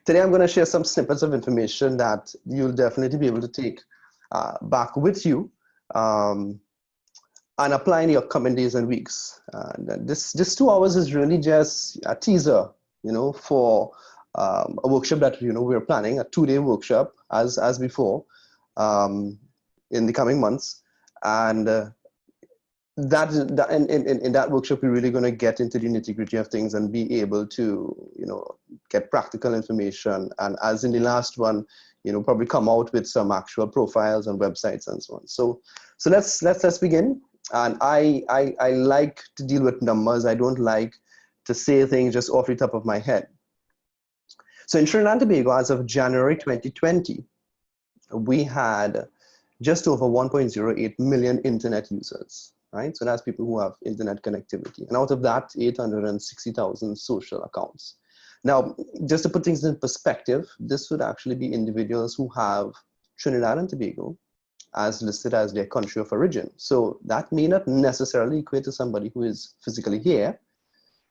Today, I'm going to share some snippets of information that you'll definitely be able to take back with you and apply in the upcoming days and weeks. This 2 hours is really just a teaser, for a workshop that we're planning, a 2-day workshop as before in the coming months, and in that workshop we're really going to get into the nitty-gritty of things and be able to get practical information, and as in the last one, probably come out with some actual profiles and websites and so on. So let's begin. And I like to deal with numbers. I don't like to say things just off the top of my head. So in Trinidad and Tobago, as of January 2020, we had just over 1.08 million internet users, right? So that's people who have internet connectivity. And out of that, 860,000 social accounts. Now, just to put things in perspective, this would actually be individuals who have Trinidad and Tobago as listed as their country of origin. So that may not necessarily equate to somebody who is physically here,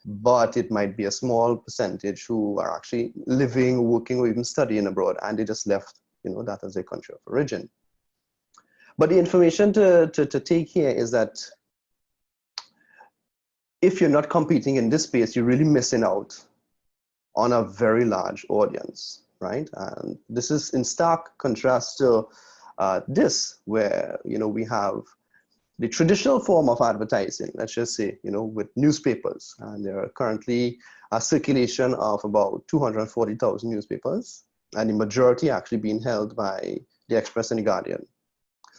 but it might be a small percentage who are actually living, working, or even studying abroad, and they just left that as their country of origin. But the information to take here is that if you're not competing in this space, you're really missing out on a very large audience, right? And this is in stark contrast to this, where we have the traditional form of advertising, let's just say, with newspapers, and there are currently a circulation of about 240,000 newspapers, and the majority actually being held by the Express and the Guardian.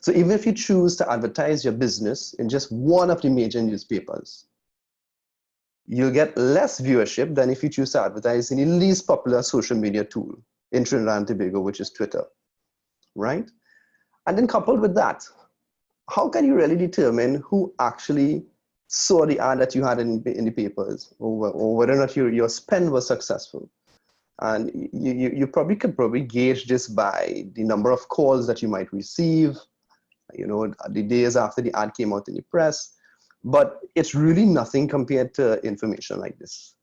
So even if you choose to advertise your business in just one of the major newspapers, you'll get less viewership than if you choose to advertise in the least popular social media tool in Trinidad and Tobago, which is Twitter, right? And then coupled with that, how can you really determine who actually saw the ad that you had in the papers, or whether or not your spend was successful? And you probably could gauge this by the number of calls that you might receive, the days after the ad came out in the press. But it's really nothing compared to information like this,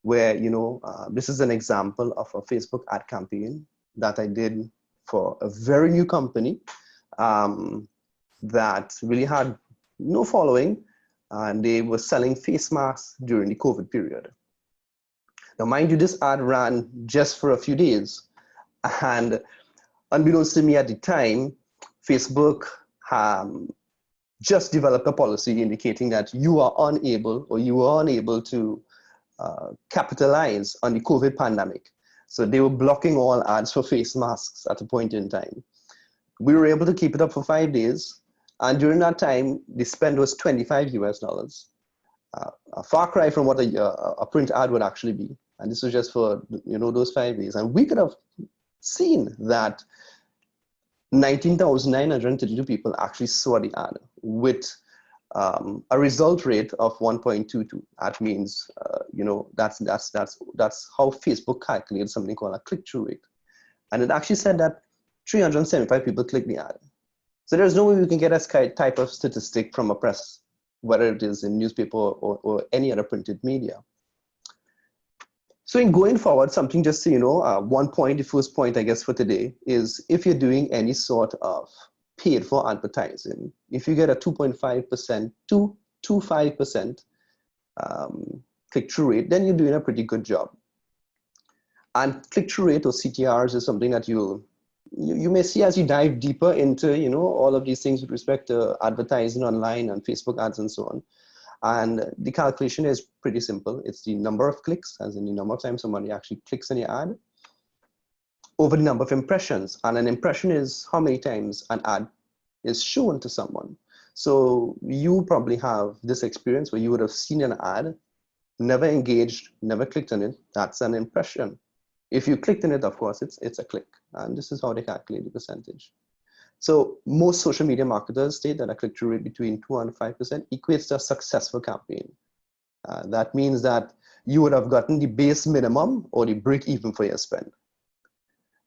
where, this is an example of a Facebook ad campaign that I did for a very new company that really had no following, and they were selling face masks during the COVID period. Now, mind you, this ad ran just for a few days, and unbeknownst to me at the time, Facebook just developed a policy indicating that you are unable to capitalize on the COVID pandemic. So they were blocking all ads for face masks at a point in time. We were able to keep it up for 5 days. And during that time, the spend was $25 US, a far cry from what a print ad would actually be. And this was just for those 5 days. And we could have seen that 19,932 people actually saw the ad with a result rate of 1.22. That means, that's how Facebook calculates something called a click-through rate. And it actually said that 375 people clicked the ad. So there's no way we can get a type of statistic from a press, whether it is in newspaper or any other printed media. So in going forward, something just so the first point, I guess, for today is if you're doing any sort of paid for advertising, if you get a 2.5% to 5% click-through rate, then you're doing a pretty good job. And click-through rate or CTRs is something that you may see as you dive deeper into all of these things with respect to advertising online and Facebook ads and so on. And the calculation is pretty simple. It's the number of clicks, as in the number of times somebody actually clicks on your ad, over the number of impressions. And an impression is how many times an ad is shown to someone. So you probably have this experience where you would have seen an ad, never engaged, never clicked on it. That's an impression. If you clicked on it, of course, it's a click. And this is how they calculate the percentage. So most social media marketers state that a click-through rate between 2 and 5% equates to a successful campaign. That means that you would have gotten the base minimum or the break even for your spend.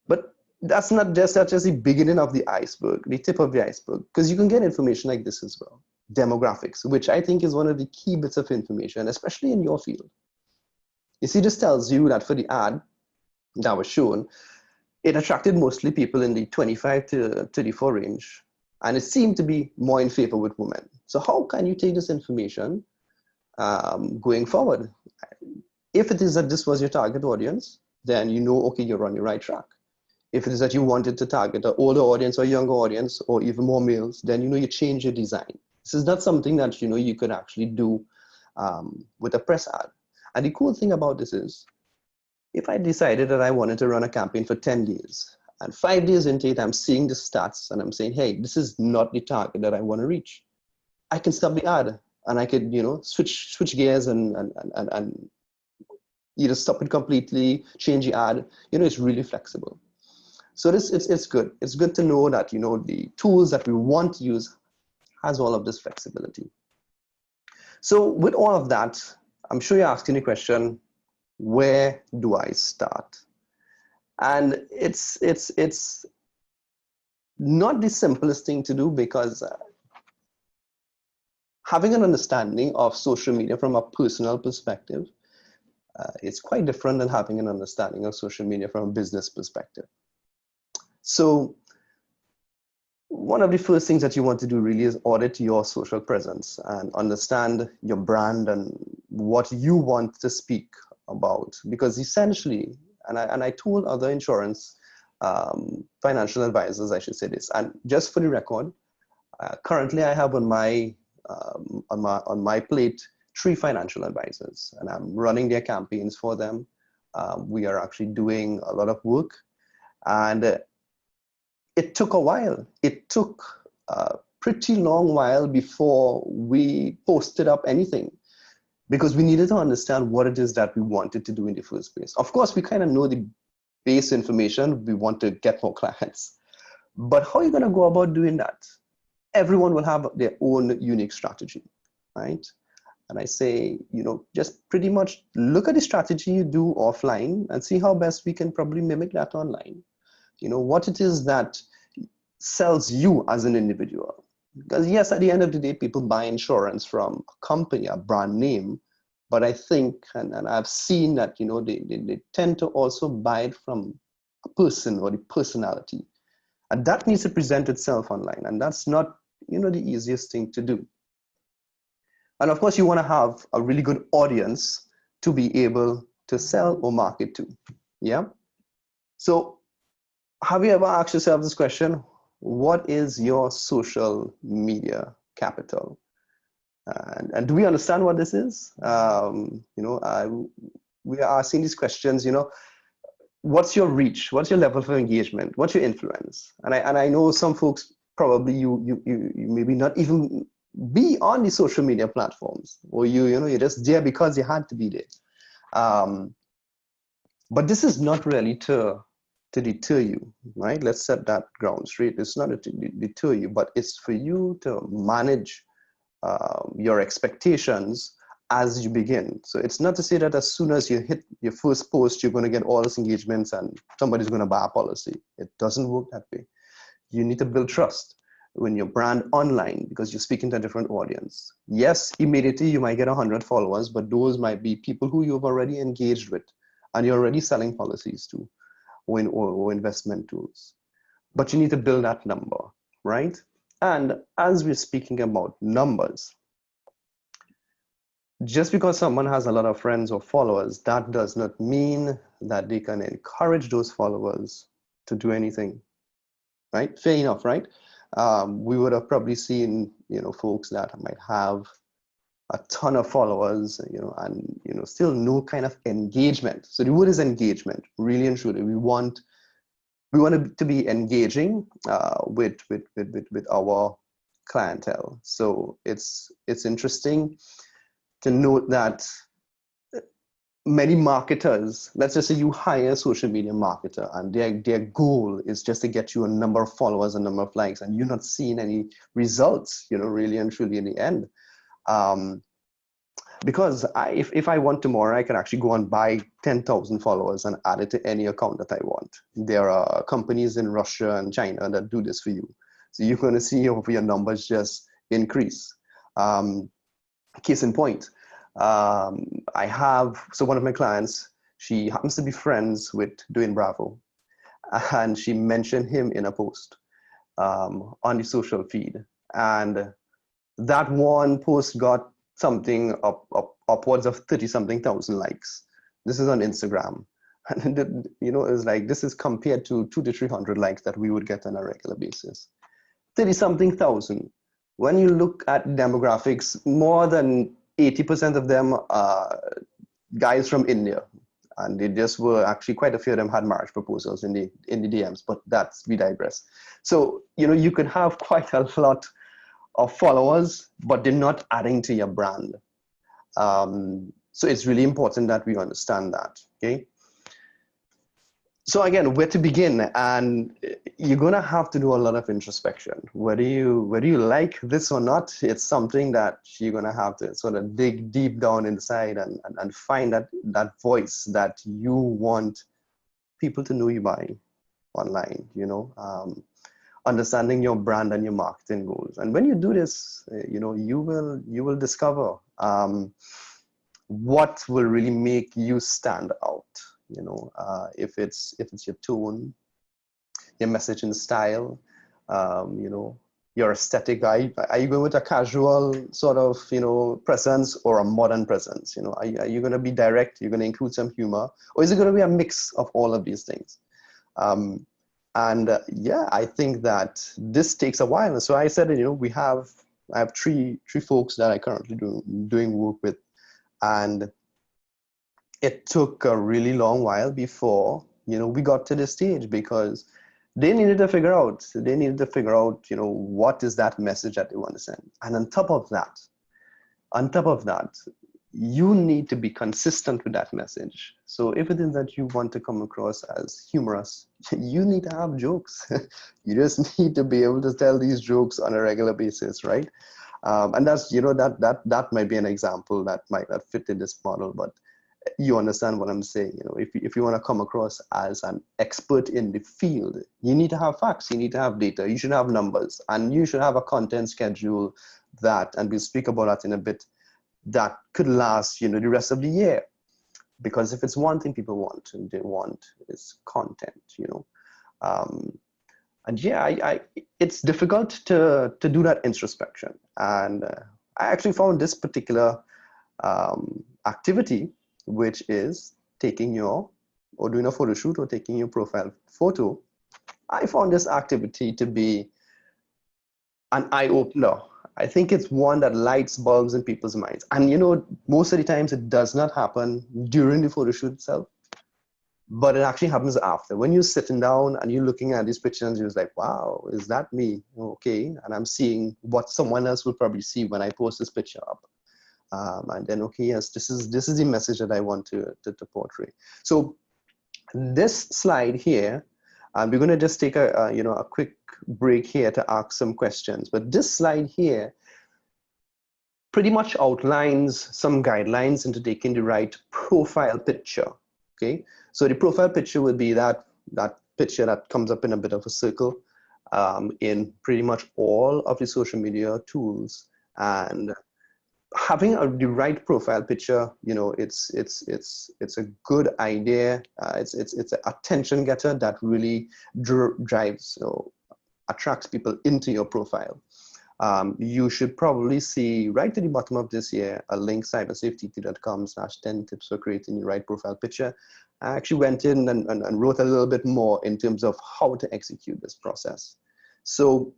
But that's just the beginning of the iceberg, the tip of the iceberg, because you can get information like this as well. Demographics, which I think is one of the key bits of information, especially in your field. You see, this tells you that for the ad, that was shown, it attracted mostly people in the 25 to 34 range, and it seemed to be more in favor with women. So how can you take this information going forward? If it is that this was your target audience, then you know, okay, you're on the right track. If it is that you wanted to target an older audience or younger audience or even more males, then you know you change your design. This is not something that you know you could actually do with a press ad. And the cool thing about this is, if I decided that I wanted to run a campaign for 10 days, and 5 days into it, I'm seeing the stats and I'm saying, hey, this is not the target that I want to reach, I can stop the ad and I could, you know, switch gears and either stop it completely, change the ad. You know, it's really flexible. So it's good. It's good to know that, you know, the tools that we want to use has all of this flexibility. So with all of that, I'm sure you're asking the question, where do I start? And it's not the simplest thing to do, because having an understanding of social media from a personal perspective, it's quite different than having an understanding of social media from a business perspective. So one of the first things that you want to do really is audit your social presence and understand your brand and what you want to speak about. Because essentially, and I told other insurance financial advisors, I should say this, and just for the record, currently I have on my plate 3 financial advisors, and I'm running their campaigns for them. We are actually doing a lot of work, and it took a while. It took a pretty long while before we posted up anything, because we needed to understand what it is that we wanted to do in the first place. Of course, we kind of know the base information. We want to get more clients. But how are you going to go about doing that? Everyone will have their own unique strategy, right? And I say, you know, just pretty much look at the strategy you do offline and see how best we can probably mimic that online. You know, what it is that sells you as an individual. Because yes, at the end of the day, people buy insurance from a company, a brand name, but I think, and I've seen that, you know, they tend to also buy it from a person or the personality. And that needs to present itself online. And that's not, you know, the easiest thing to do. And of course, you want to have a really good audience to be able to sell or market to. Yeah. So have you ever asked yourself this question? What is your social media capital? And do we understand what this is? You know, we are asking these questions, you know, what's your reach? What's your level of engagement? What's your influence? And I know some folks, probably you maybe not even be on the social media platforms, or you know, you're just there because you had to be there. But this is not really to deter you, right? Let's set that ground straight. It's not to deter you, but it's for you to manage your expectations as you begin. So it's not to say that as soon as you hit your first post, you're going to get all this engagements and somebody's going to buy a policy. It doesn't work that way. You need to build trust when you're brand online, because you're speaking to a different audience. Yes, immediately you might get 100 followers, but those might be people who you've already engaged with and you're already selling policies to, or investment tools. But you need to build that number, right? And as we're speaking about numbers, just because someone has a lot of friends or followers, that does not mean that they can encourage those followers to do anything, right? Fair enough, right? We would have probably seen, you know, folks that might have a ton of followers, you know, and, you know, still no kind of engagement. So the word is engagement, really and truly. We want to be engaging with our clientele. So it's interesting to note that many marketers, let's just say you hire a social media marketer and their goal is just to get you a number of followers, a number of likes, and you're not seeing any results, you know, really and truly in the end. Because if I want tomorrow, I can actually go and buy 10,000 followers and add it to any account that I want. There are companies in Russia and China that do this for you. So you're going to see your numbers just increase. Case in point, so one of my clients, She happens to be friends with Dwayne Bravo, and she mentioned him in a post on the social feed. And that one post got something upwards of 30 something thousand likes. This is on Instagram. And you know, it's like, this is compared to 200 to 300 likes that we would get on a regular basis. 30 something thousand. When you look at demographics, more than 80% of them are guys from India. And they just were, actually quite a few of them had marriage proposals in the DMs, but we digress. So, you know, you could have quite a lot of followers, but they're not adding to your brand. So it's really important that we understand that, okay? So again, where to begin? And you're gonna have to do a lot of introspection. Whether you like this or not, it's something that you're gonna have to sort of dig deep down inside and find that voice that you want people to know you by online, you know, understanding your brand and your marketing goals. And when you do this, you know, you will discover what will really make you stand out. You know, if it's your tone, your messaging style, you know, your aesthetic. Are you going with a casual sort of, you know, presence or a modern presence? You know, are you going to be direct? You're going to include some humor, or is it going to be a mix of all of these things? Yeah, I think that this takes a while. And so I said, you know, I have three folks that I currently doing work with, and it took a really long while before, you know, we got to this stage, because they needed to figure out, you know, what is that message that they want to send. And on top of that, you need to be consistent with that message. So if it is that you want to come across as humorous, you need to have jokes. You just need to be able to tell these jokes on a regular basis, right? And that's, you know, that might be an example that might not fit in this model, but you understand what I'm saying. You know, if you want to come across as an expert in the field, you need to have facts, you need to have data, you should have numbers, and you should have a content schedule that, and we'll speak about that in a bit, that could last, you know, the rest of the year. Because if it's one thing people want, and they want is content, you know. And yeah, it's difficult to do that introspection. And I actually found this particular activity, which is taking or doing a photo shoot or taking your profile photo. I found this activity to be an eye-opener. I think it's one that lights bulbs in people's minds. And you know, most of the times it does not happen during the photo shoot itself, but it actually happens after. When you're sitting down and you're looking at these pictures, you're like, wow, is that me? Okay, and I'm seeing what someone else will probably see when I post this picture up. And then, okay, yes, this is the message that I want to portray. So this slide here, we're going to just take a you know, a quick break here to ask some questions. But this slide here pretty much outlines some guidelines into taking the right profile picture. Okay, so the profile picture would be that picture that comes up in a bit of a circle in pretty much all of the social media tools. And having the right profile picture, you know, it's a good idea. It's an attention getter that really drives, you know, attracts people into your profile. You should probably see right at the bottom of this here a link, cybersafety.com/10 tips for creating the right profile picture. I actually went in and wrote a little bit more in terms of how to execute this process. So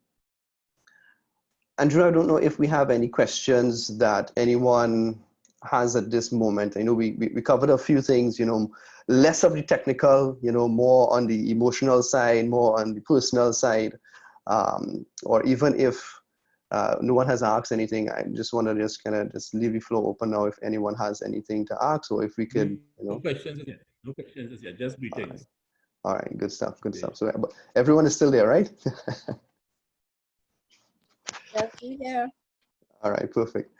Andrew, I don't know if we have any questions that anyone has at this moment. I know we covered a few things, you know, less of the technical, you know, more on the emotional side, more on the personal side. Or even if no one has asked anything, I just want to just kind of just leave the floor open now if anyone has anything to ask, or if we could, you know. No questions yet. No questions yet. Just greetings. All right, good stuff, good stuff. So everyone is still there, right? Yes, we here. All right, perfect.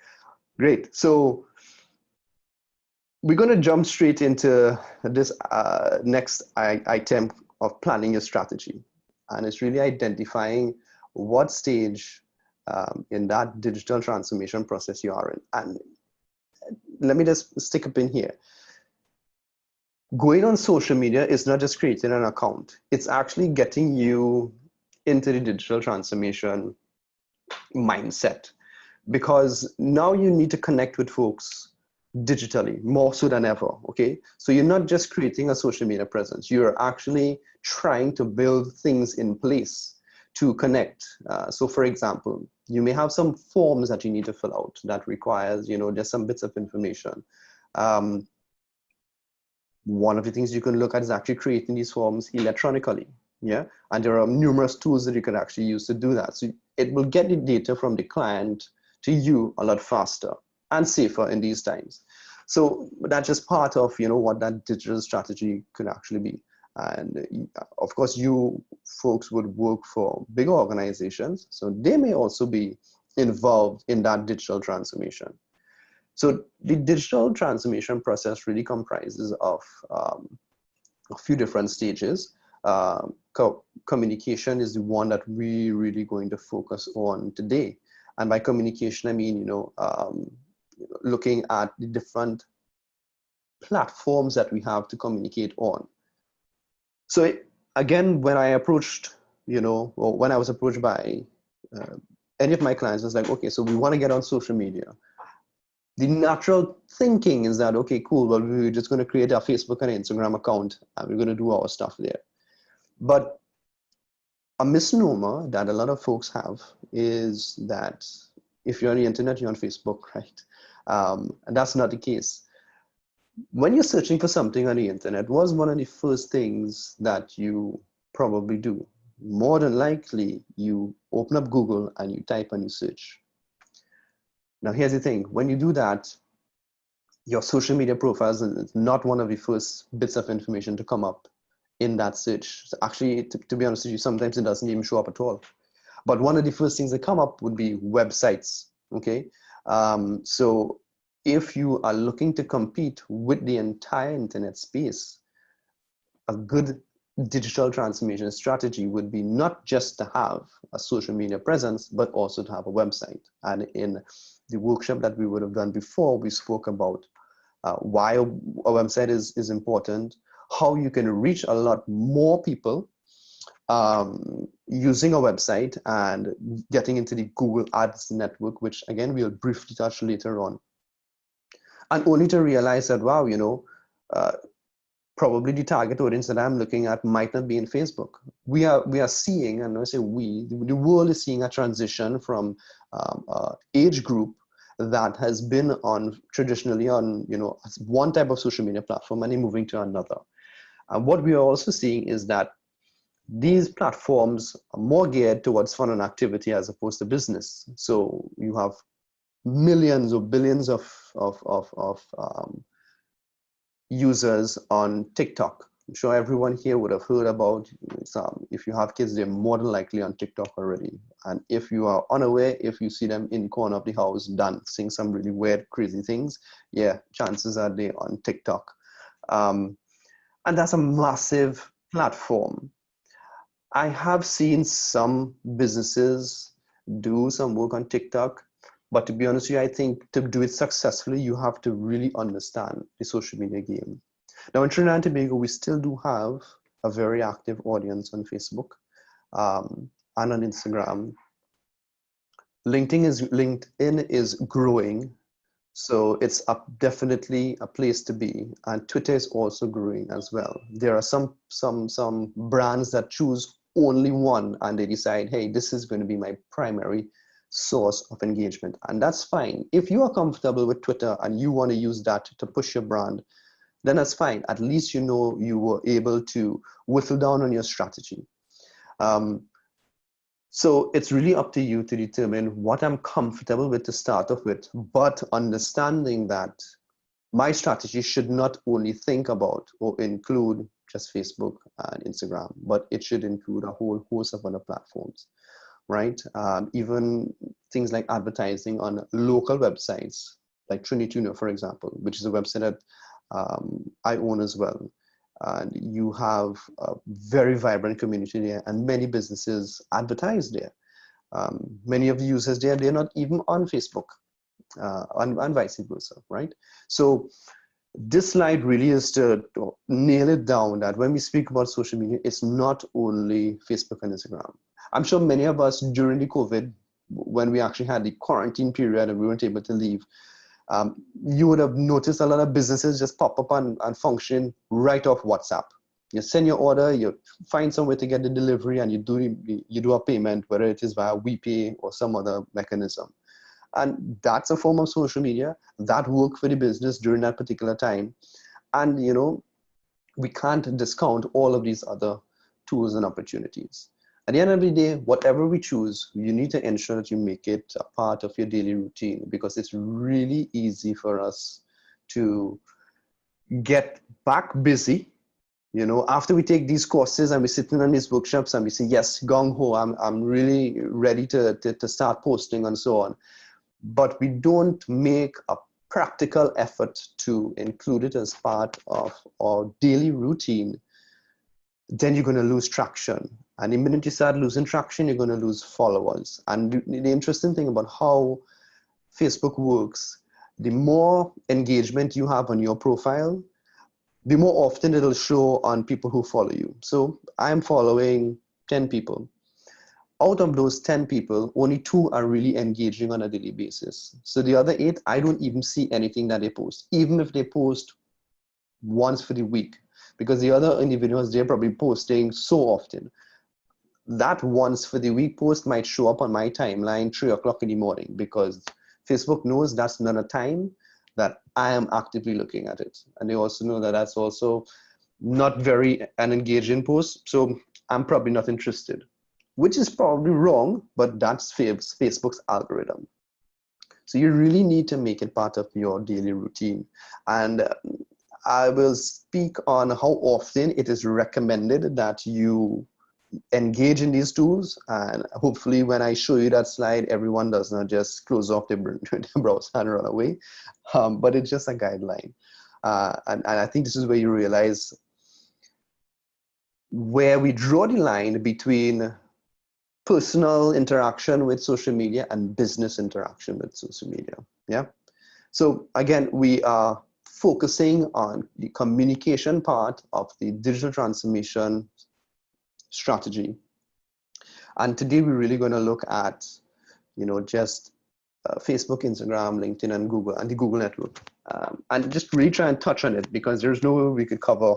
Great. So we're going to jump straight into this next item of planning your strategy. And it's really identifying what stage in that digital transformation process you are in. And let me just stick up in here. going on social media is not just creating an account, it's actually getting you into the digital transformation mindset, because now you need to connect with folks digitally more so than ever. Okay, so you're not just creating a social media presence, you're actually trying to build things in place to connect. So for example, you may have some forms that you need to fill out that requires, just some bits of information. One of the things you can look at is actually creating these forms electronically. Yeah, and there are numerous tools that you can actually use to do that. So it will get the data from the client to you a lot faster and safer in these times. So that's just part of what that digital strategy could actually be. And of course, you folks would work for bigger organizations, so they may also be involved in that digital transformation. So the digital transformation process really comprises of a few different stages. Communication is the one that we're really going to focus on today. And by communication, I mean, looking at the different platforms that we have to communicate on. So again, when I approached, or when I was approached by any of my clients, it's like, okay, so we want to get on social media. The natural thinking is that, okay, cool, well, we're just going to create a Facebook and Instagram account and we're going to do our stuff there. But a misnomer that a lot of folks have is that if you're on the internet, you're on Facebook, right? And that's not the case. When you're searching for something on the internet, what's one of the first things that you probably do? More than likely, you open up Google and you type and you search. Now, here's the thing. When you do that, your social media profiles is not one of the first bits of information to come up in that search. So actually, to be honest with you, sometimes it doesn't even show up at all. But one of the first things that come up would be websites, okay? So if you are looking to compete with the entire internet space, a good digital transformation strategy would be not just to have a social media presence, but also to have a website. And in the workshop that we would have done before, we spoke about why a website is important, how you can reach a lot more people using a website and getting into the Google Ads network, which again, we'll briefly touch later on. And only to realize that, wow, probably the target audience that I'm looking at might not be in Facebook. We are seeing, and I say the world is seeing a transition from age group that has been traditionally on one type of social media platform and moving to another. And what we are also seeing is that these platforms are more geared towards fun and activity as opposed to business. So you have millions or billions of users on TikTok. I'm sure everyone here would have heard about some. If you have kids, they're more than likely on TikTok already. And if you are unaware, if you see them in the corner of the house dancing some really weird, crazy things, yeah, chances are they're on TikTok. And that's a massive platform. I have seen some businesses do some work on TikTok, but to be honest with you, I think to do it successfully, you have to really understand the social media game. Now in Trinidad and Tobago, we still do have a very active audience on Facebook and on Instagram. LinkedIn is growing, so it's definitely a place to be. And Twitter is also growing as well. There are some brands that choose only one and they decide, hey, this is going to be my primary source of engagement. And that's fine. If you are comfortable with Twitter and you want to use that to push your brand, then that's fine. At least you know you were able to whittle down on your strategy. So it's really up to you to determine what I'm comfortable with to start off with, but understanding that my strategy should not only think about or include just Facebook and Instagram, but it should include a whole host of other platforms, right? Even things like advertising on local websites, like Trinituno, for example, which is a website that I own as well. And you have a very vibrant community there and many businesses advertise there. Many of the users there, they're not even on Facebook and vice versa, right? So this slide really is to nail it down that when we speak about social media, it's not only Facebook and Instagram. I'm sure many of us during the COVID, when we actually had the quarantine period and we weren't able to leave, you would have noticed a lot of businesses just pop up and function right off WhatsApp. You send your order, you find some way to get the delivery, and you do a payment, whether it is via WePay or some other mechanism. And that's a form of social media that worked for the business during that particular time. And you know, we can't discount all of these other tools and opportunities. At the end of the day, whatever we choose, you need to ensure that you make it a part of your daily routine, because it's really easy for us to get back busy. You know, after we take these courses and we're sitting on these workshops and we say, yes, gung ho, I'm really ready to start posting and so on. But we don't make a practical effort to include it as part of our daily routine, then you're going to lose traction. And the minute you start losing traction, you're going to lose followers. And the interesting thing about how Facebook works, the more engagement you have on your profile, the more often it'll show on people who follow you. So I'm following 10 people. Out of those 10 people, only 2 are really engaging on a daily basis. So the other 8, I don't even see anything that they post, even if they post once for the week, because the other individuals, they're probably posting so often. That once for the week post might show up on my timeline 3 o'clock in the morning, because Facebook knows that's not a time that I am actively looking at it. And they also know that that's also not very an engaging post. So I'm probably not interested, which is probably wrong, but that's Facebook's algorithm. So you really need to make it part of your daily routine. And I will speak on how often it is recommended that you engage in these tools. And hopefully when I show you that slide, everyone does not just close off their browser and run away. But it's just a guideline. And I think this is where you realize where we draw the line between personal interaction with social media and business interaction with social media. Yeah. So again, we are focusing on the communication part of the digital transformation strategy. And today we're really going to look at, you know, just Facebook, Instagram, LinkedIn, and Google, and the Google network. And just really try and touch on it, because there's no way we could cover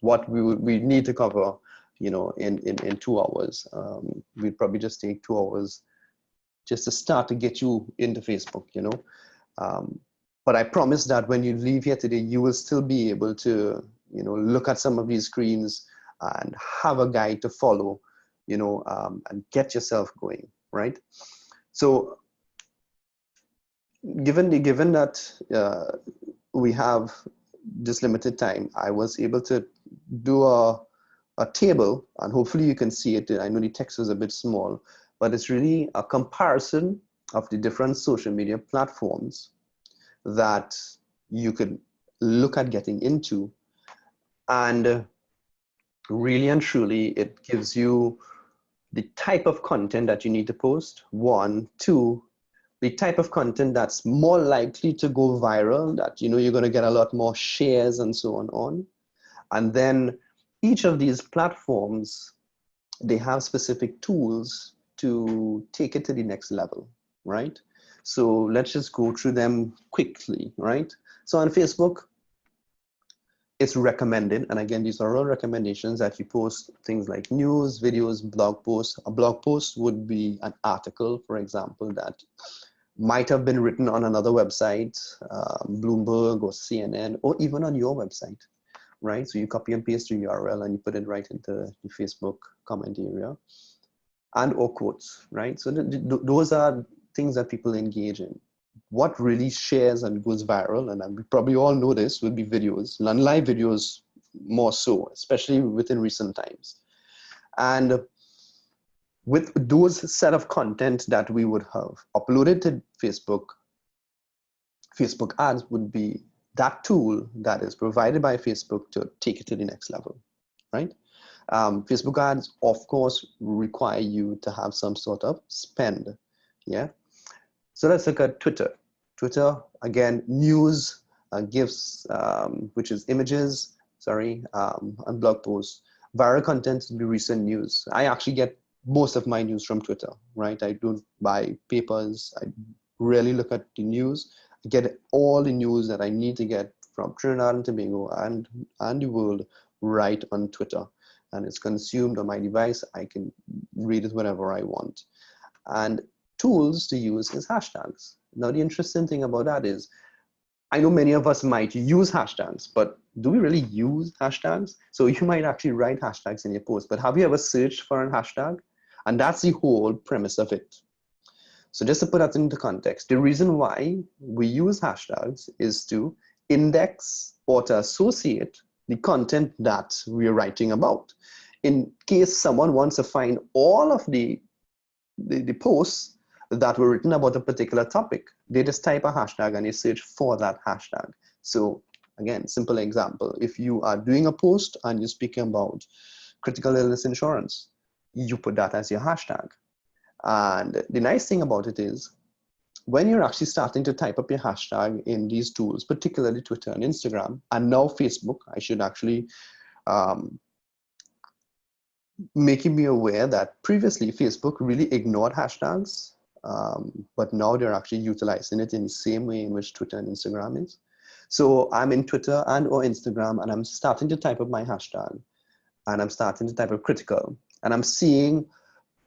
what we need to cover, you know, in 2 hours. We'd probably just take 2 hours just to start to get you into Facebook, you know. But I promise that when you leave here today, you will still be able to, you know, look at some of these screens and have a guide to follow, you know, and get yourself going, right? So given that we have this limited time, I was able to do a table, and hopefully you can see it. I know the text is a bit small, but it's really a comparison of the different social media platforms that you could look at getting into. And really and truly, it gives you the type of content that you need to post, 1, 2, the type of content that's more likely to go viral, that you know you're going to get a lot more shares and so on. And then each of these platforms, they have specific tools to take it to the next level, right? So let's just go through them quickly, right? So on Facebook, it's recommended, and again, these are all recommendations, that you post things like news, videos, blog posts. A blog post would be an article, for example, that might have been written on another website, Bloomberg or CNN, or even on your website, right? So you copy and paste the URL and you put it right into the Facebook comment area, and or quotes, right? So those are things that people engage in. What really shares and goes viral, and we probably all know this, would be videos, and live videos more so, especially within recent times. And with those set of content that we would have uploaded to Facebook, Facebook ads would be that tool that is provided by Facebook to take it to the next level, right? Facebook ads, of course, require you to have some sort of spend, yeah? So let's look at Twitter. Twitter, again, news GIFs, which is images, and blog posts. Viral content will be recent news. I actually get most of my news from Twitter, right? I don't buy papers. I really look at the news. I get all the news that I need to get from Trinidad and Tobago and the world right on Twitter. And it's consumed on my device. I can read it whenever I want. And tools to use is hashtags. Now, the interesting thing about that is, I know many of us might use hashtags, but do we really use hashtags? So you might actually write hashtags in your post, but have you ever searched for a hashtag? And that's the whole premise of it. So just to put that into context, the reason why we use hashtags is to index or to associate the content that we're writing about. In case someone wants to find all of the posts that were written about a particular topic, they just type a hashtag and they search for that hashtag. So again, simple example, if you are doing a post and you're speaking about critical illness insurance, you put that as your hashtag. And the nice thing about it is, when you're actually starting to type up your hashtag in these tools, particularly Twitter and Instagram, and now Facebook, I should actually making me aware that previously Facebook really ignored hashtags, but now they're actually utilizing it in the same way in which Twitter and Instagram is. So I'm in Twitter and or Instagram, and I'm starting to type up my hashtag, and I'm starting to type up critical, and I'm seeing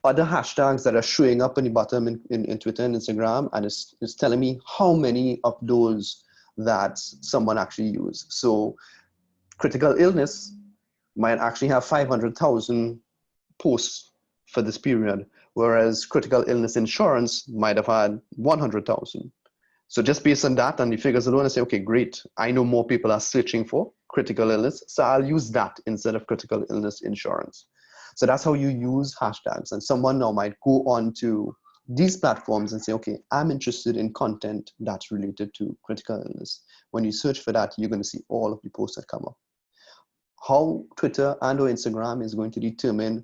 other hashtags that are showing up in the bottom in Twitter and Instagram, and it's telling me how many of those that someone actually used. So critical illness might actually have 500,000 posts for this period, whereas critical illness insurance might have had 100,000. So just based on that and the figures alone, I say, okay, great. I know more people are searching for critical illness, so I'll use that instead of critical illness insurance. So that's how you use hashtags. And someone now might go on to these platforms and say, okay, I'm interested in content that's related to critical illness. When you search for that, you're going to see all of the posts that come up. How Twitter and or Instagram is going to determine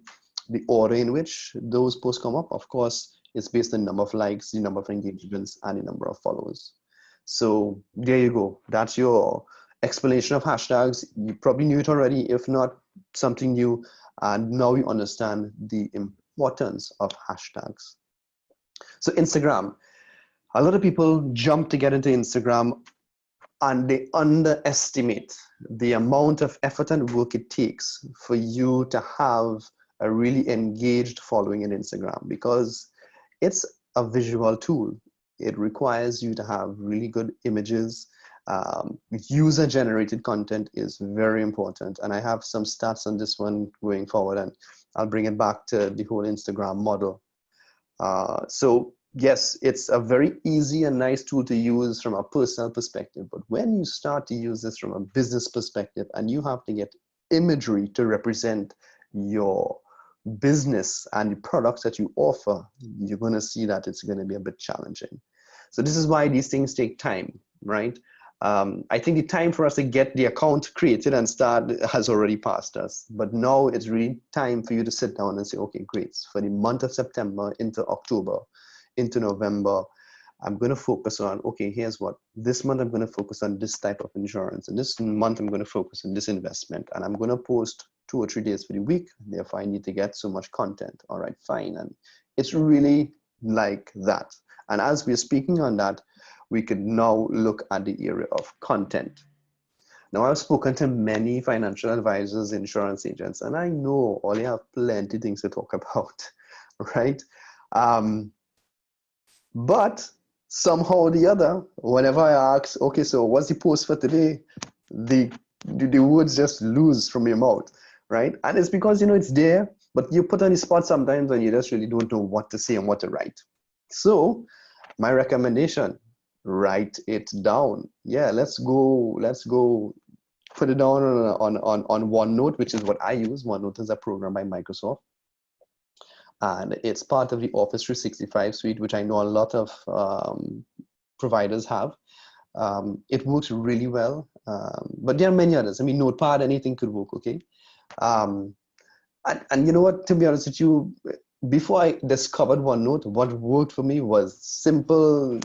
the order in which those posts come up, of course, it's based on the number of likes, the number of engagements, and the number of followers. So there you go. That's your explanation of hashtags. You probably knew it already. If not, something new. And now you understand the importance of hashtags. So Instagram, a lot of people jump to get into Instagram and they underestimate the amount of effort and work it takes for you to have a really engaged following in Instagram, because it's a visual tool. It requires you to have really good images. User-generated content is very important. And I have some stats on this one going forward, and I'll bring it back to the whole Instagram model. So yes, it's a very easy and nice tool to use from a personal perspective. But when you start to use this from a business perspective and you have to get imagery to represent your business and the products that you offer, you're going to see that it's going to be a bit challenging. So this is why these things take time, right? I think the time for us to get the account created and start has already passed us. But now it's really time for you to sit down and say, okay, great. For the month of September into October, into November, I'm going to focus on, okay, here's what. This month I'm going to focus on this type of insurance. And this month I'm going to focus on this investment. And I'm going to post 2 or 3 days for the week. Therefore, I need to get so much content. All right, fine. And it's really like that. And as we're speaking on that, we could now look at the area of content. Now, I've spoken to many financial advisors, insurance agents, and I know all they have plenty of things to talk about, right? But somehow or the other, whenever I ask, okay, so what's the post for today? The words just lose from your mouth, right? And it's because, you know, it's there, but you put on the spot sometimes and you just really don't know what to say and what to write. So my recommendation, write it down. Yeah, let's go put it down on OneNote, which is what I use. OneNote is a program by Microsoft. And it's part of the Office 365 suite, which I know a lot of providers have. It works really well, but there are many others. I mean, Notepad, anything could work, okay? And you know what, to be honest with you, before I discovered OneNote, what worked for me was simple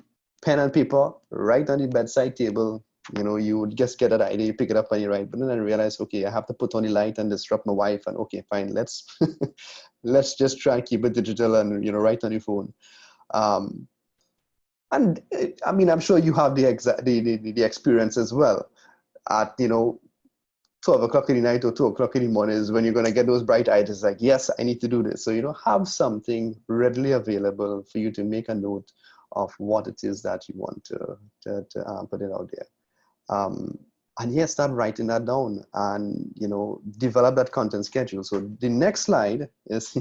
pen and paper right on the bedside table, You know, you would just get that idea, you pick it up and you write, but then I realized, okay, I have to put on the light and disrupt my wife, and okay, fine, let's let's just try and keep it digital and, you know, write on your phone. And I mean, I'm sure you have the experience as well. At, you know, 12 o'clock in the night or 2 o'clock in the morning is when you're going to get those bright eyes. It's like, yes, I need to do this. So, you know, have something readily available for you to make a note of what it is that you want to put it out there. And yes, start writing that down and, you know, develop that content schedule. So the next slide is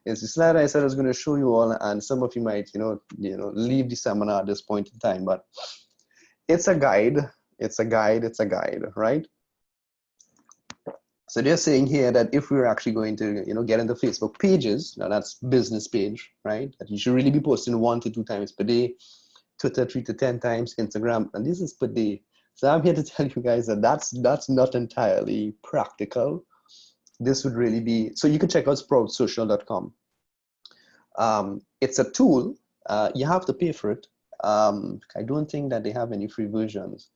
the slide I said I was going to show you all, and some of you might, you know, leave the seminar at this point in time, but it's a guide. It's a guide, right? So they're saying here that if we're actually going to, you know, get into Facebook pages, now that's business page, right? That you should really be posting 1 to 2 times per day, Twitter 3 to 10 times, Instagram, and this is per day. So I'm here to tell you guys that that's not entirely practical. This would really be, so you can check out sproutsocial.com. It's a tool. You have to pay for it. I don't think that they have any free versions.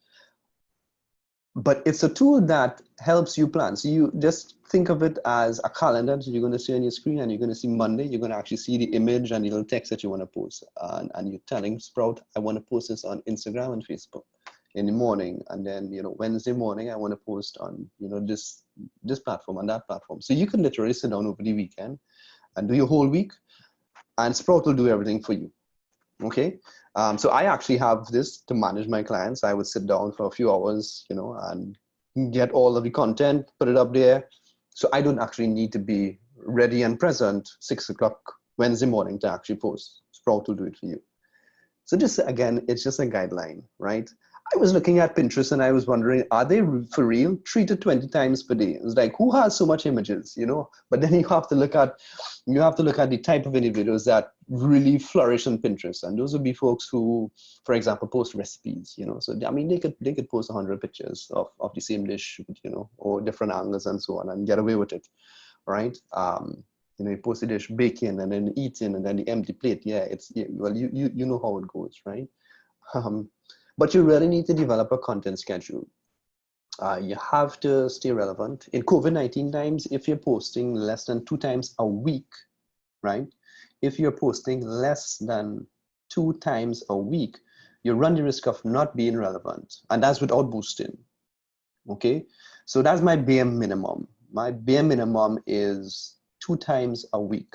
But it's a tool that helps you plan. So you just think of it as a calendar that you're going to see on your screen, and you're going to see Monday, you're going to actually see the image and the little text that you want to post. And you're telling Sprout, I want to post this on Instagram and Facebook in the morning. And then, you know, Wednesday morning, I want to post on, you know, this platform and that platform. So you can literally sit down over the weekend and do your whole week, and Sprout will do everything for you. Okay, so I actually have this to manage my clients. I would sit down for a few hours, you know, and get all of the content, put it up there. So I don't actually need to be ready and present 6 o'clock Wednesday morning to actually post. Sprout will do it for you. So just, again, it's just a guideline, right? I was looking at Pinterest and I was wondering, are they for real? 3 to 20 times per day. It's like, who has so much images, you know? But then you have to look at the type of individuals that really flourish on Pinterest. And those would be folks who, for example, post recipes, you know? So, I mean, they could post 100 pictures of the same dish, you know, or different angles and so on, and get away with it, right? You know, you post a dish, baking, and then eating, and then the empty plate. Yeah, well, you know how it goes, right? But you really need to develop a content schedule. You have to stay relevant. In COVID-19 times, if you're posting less than 2 times a week, right? If you're posting less than 2 times a week, you run the risk of not being relevant. And that's without boosting, okay? So that's my bare minimum. My bare minimum is 2 times a week.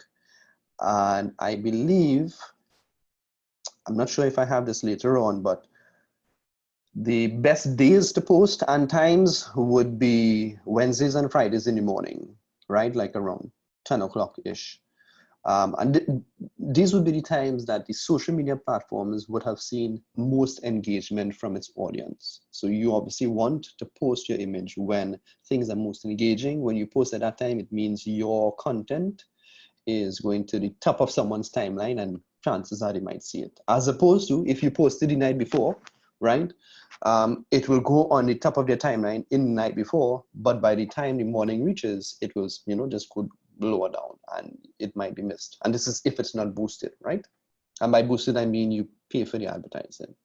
And I believe, I'm not sure if I have this later on, but the best days to post and times would be Wednesdays and Fridays in the morning, right? Like around 10 o'clock-ish. These would be the times that the social media platforms would have seen most engagement from its audience. So you obviously want to post your image when things are most engaging. When you post at that time, it means your content is going to the top of someone's timeline, and chances are they might see it. As opposed to if you posted the night before, right? It will go on the top of their timeline in the night before, but by the time the morning reaches, it was, you know, just could lower down and it might be missed. And this is if it's not boosted, right? And by boosted, I mean you pay for the advertising.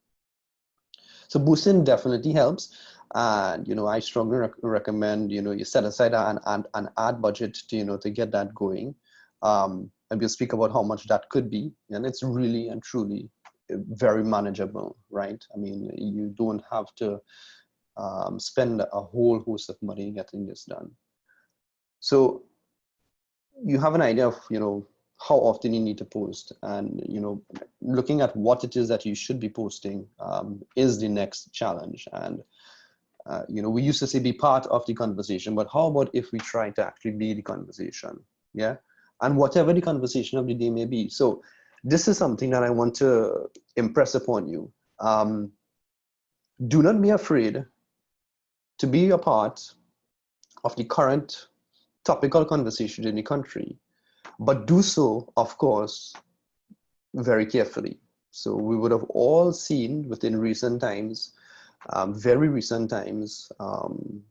So boosting definitely helps. And, you know, I strongly recommend, you know, you set aside an ad budget to, you know, to get that going. And we'll speak about how much that could be. And it's really and truly very manageable, right? I mean, you don't have to spend a whole host of money getting this done. So you have an idea of, you know, how often you need to post, and, you know, looking at what it is that you should be posting is the next challenge. And you know, we used to say be part of the conversation, but how about if we try to actually be the conversation? Yeah, and whatever the conversation of the day may be. So this is something that I want to impress upon you. Do not be afraid to be a part of the current topical conversation in the country, but do so, of course, very carefully. So we would have all seen within recent times, very recent times,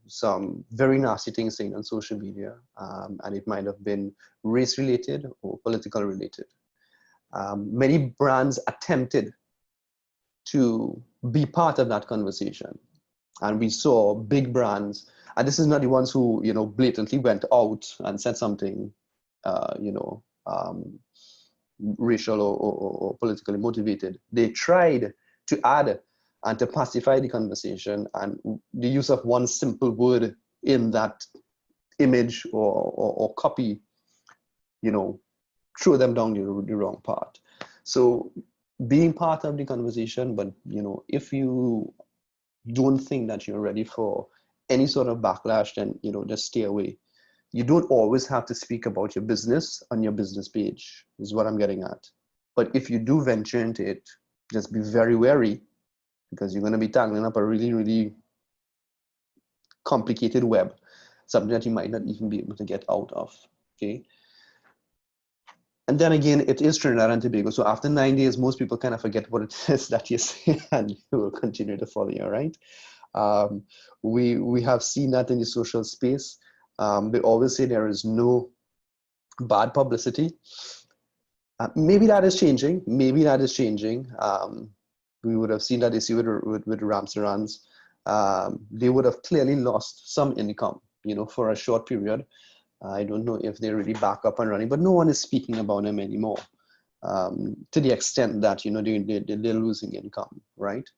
some very nasty things seen on social media, and it might have been race related or political related. Many brands attempted to be part of that conversation, And we saw big brands, and this is not the ones who, you know, blatantly went out and said something, you know, racial or politically motivated. They tried to add and to pacify the conversation, and the use of one simple word in that image or copy, you know, throw them down the wrong path. So being part of the conversation, but you know, if you don't think that you're ready for any sort of backlash, then you know, just stay away. You don't always have to speak about your business on your business page, is what I'm getting at. But if you do venture into it, just be very wary, because you're going to be tangling up a really, really complicated web, something that you might not even be able to get out of. Okay. And then again, it is Trinidad and Tobago. So after 9 days, most people kind of forget what it is that you say, and you will continue to follow you, right? We have seen that in the social space. They always say there is no bad publicity. Maybe that is changing. Maybe that is changing. We would have seen that issue with Ramsarans. They would have clearly lost some income, you know, for a short period. I don't know if they're really back up and running, but no one is speaking about them anymore, to the extent that, you know, they're losing income, right?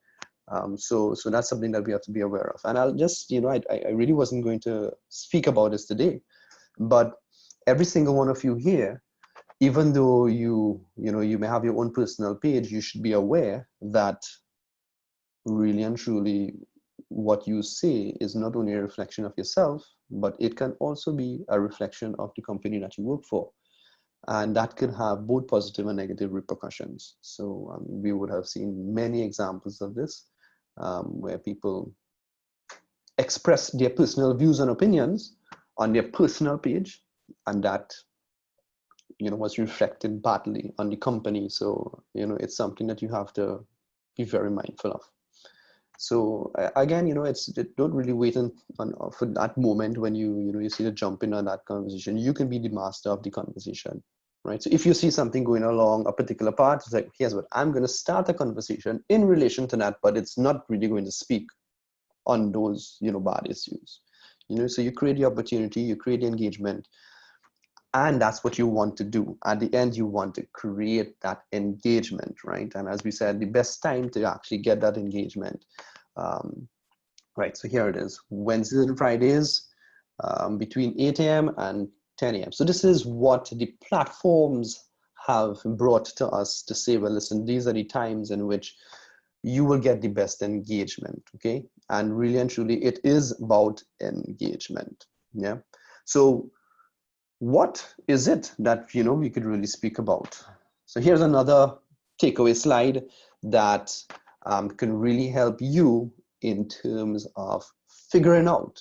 So that's something that we have to be aware of. And I'll just, you know, I really wasn't going to speak about this today, but every single one of you here, even though you know, you may have your own personal page, you should be aware that really and truly what you say is not only a reflection of yourself, but it can also be a reflection of the company that you work for. And that could have both positive and negative repercussions. So we would have seen many examples of this, where people express their personal views and opinions on their personal page, and that, you know, was reflected badly on the company. So, you know, it's something that you have to be very mindful of. So again, you know, don't really wait for that moment when you see the jump in on that conversation. You can be the master of the conversation, right? So if you see something going along a particular part, it's like, here's what I'm going to start a conversation in relation to that, but it's not really going to speak on those, you know, bad issues. You know, so you create the opportunity, you create the engagement, and that's what you want to do. At the end, you want to create that engagement, right? And as we said, the best time to actually get that engagement, right? So here it is, Wednesdays and Fridays, between 8 a.m. and 10 a.m. So this is what the platforms have brought to us to say, well, listen, these are the times in which you will get the best engagement, okay? And really and truly, it is about engagement, yeah? So what is it that, you know, we could really speak about? So here's another takeaway slide that can really help you in terms of figuring out,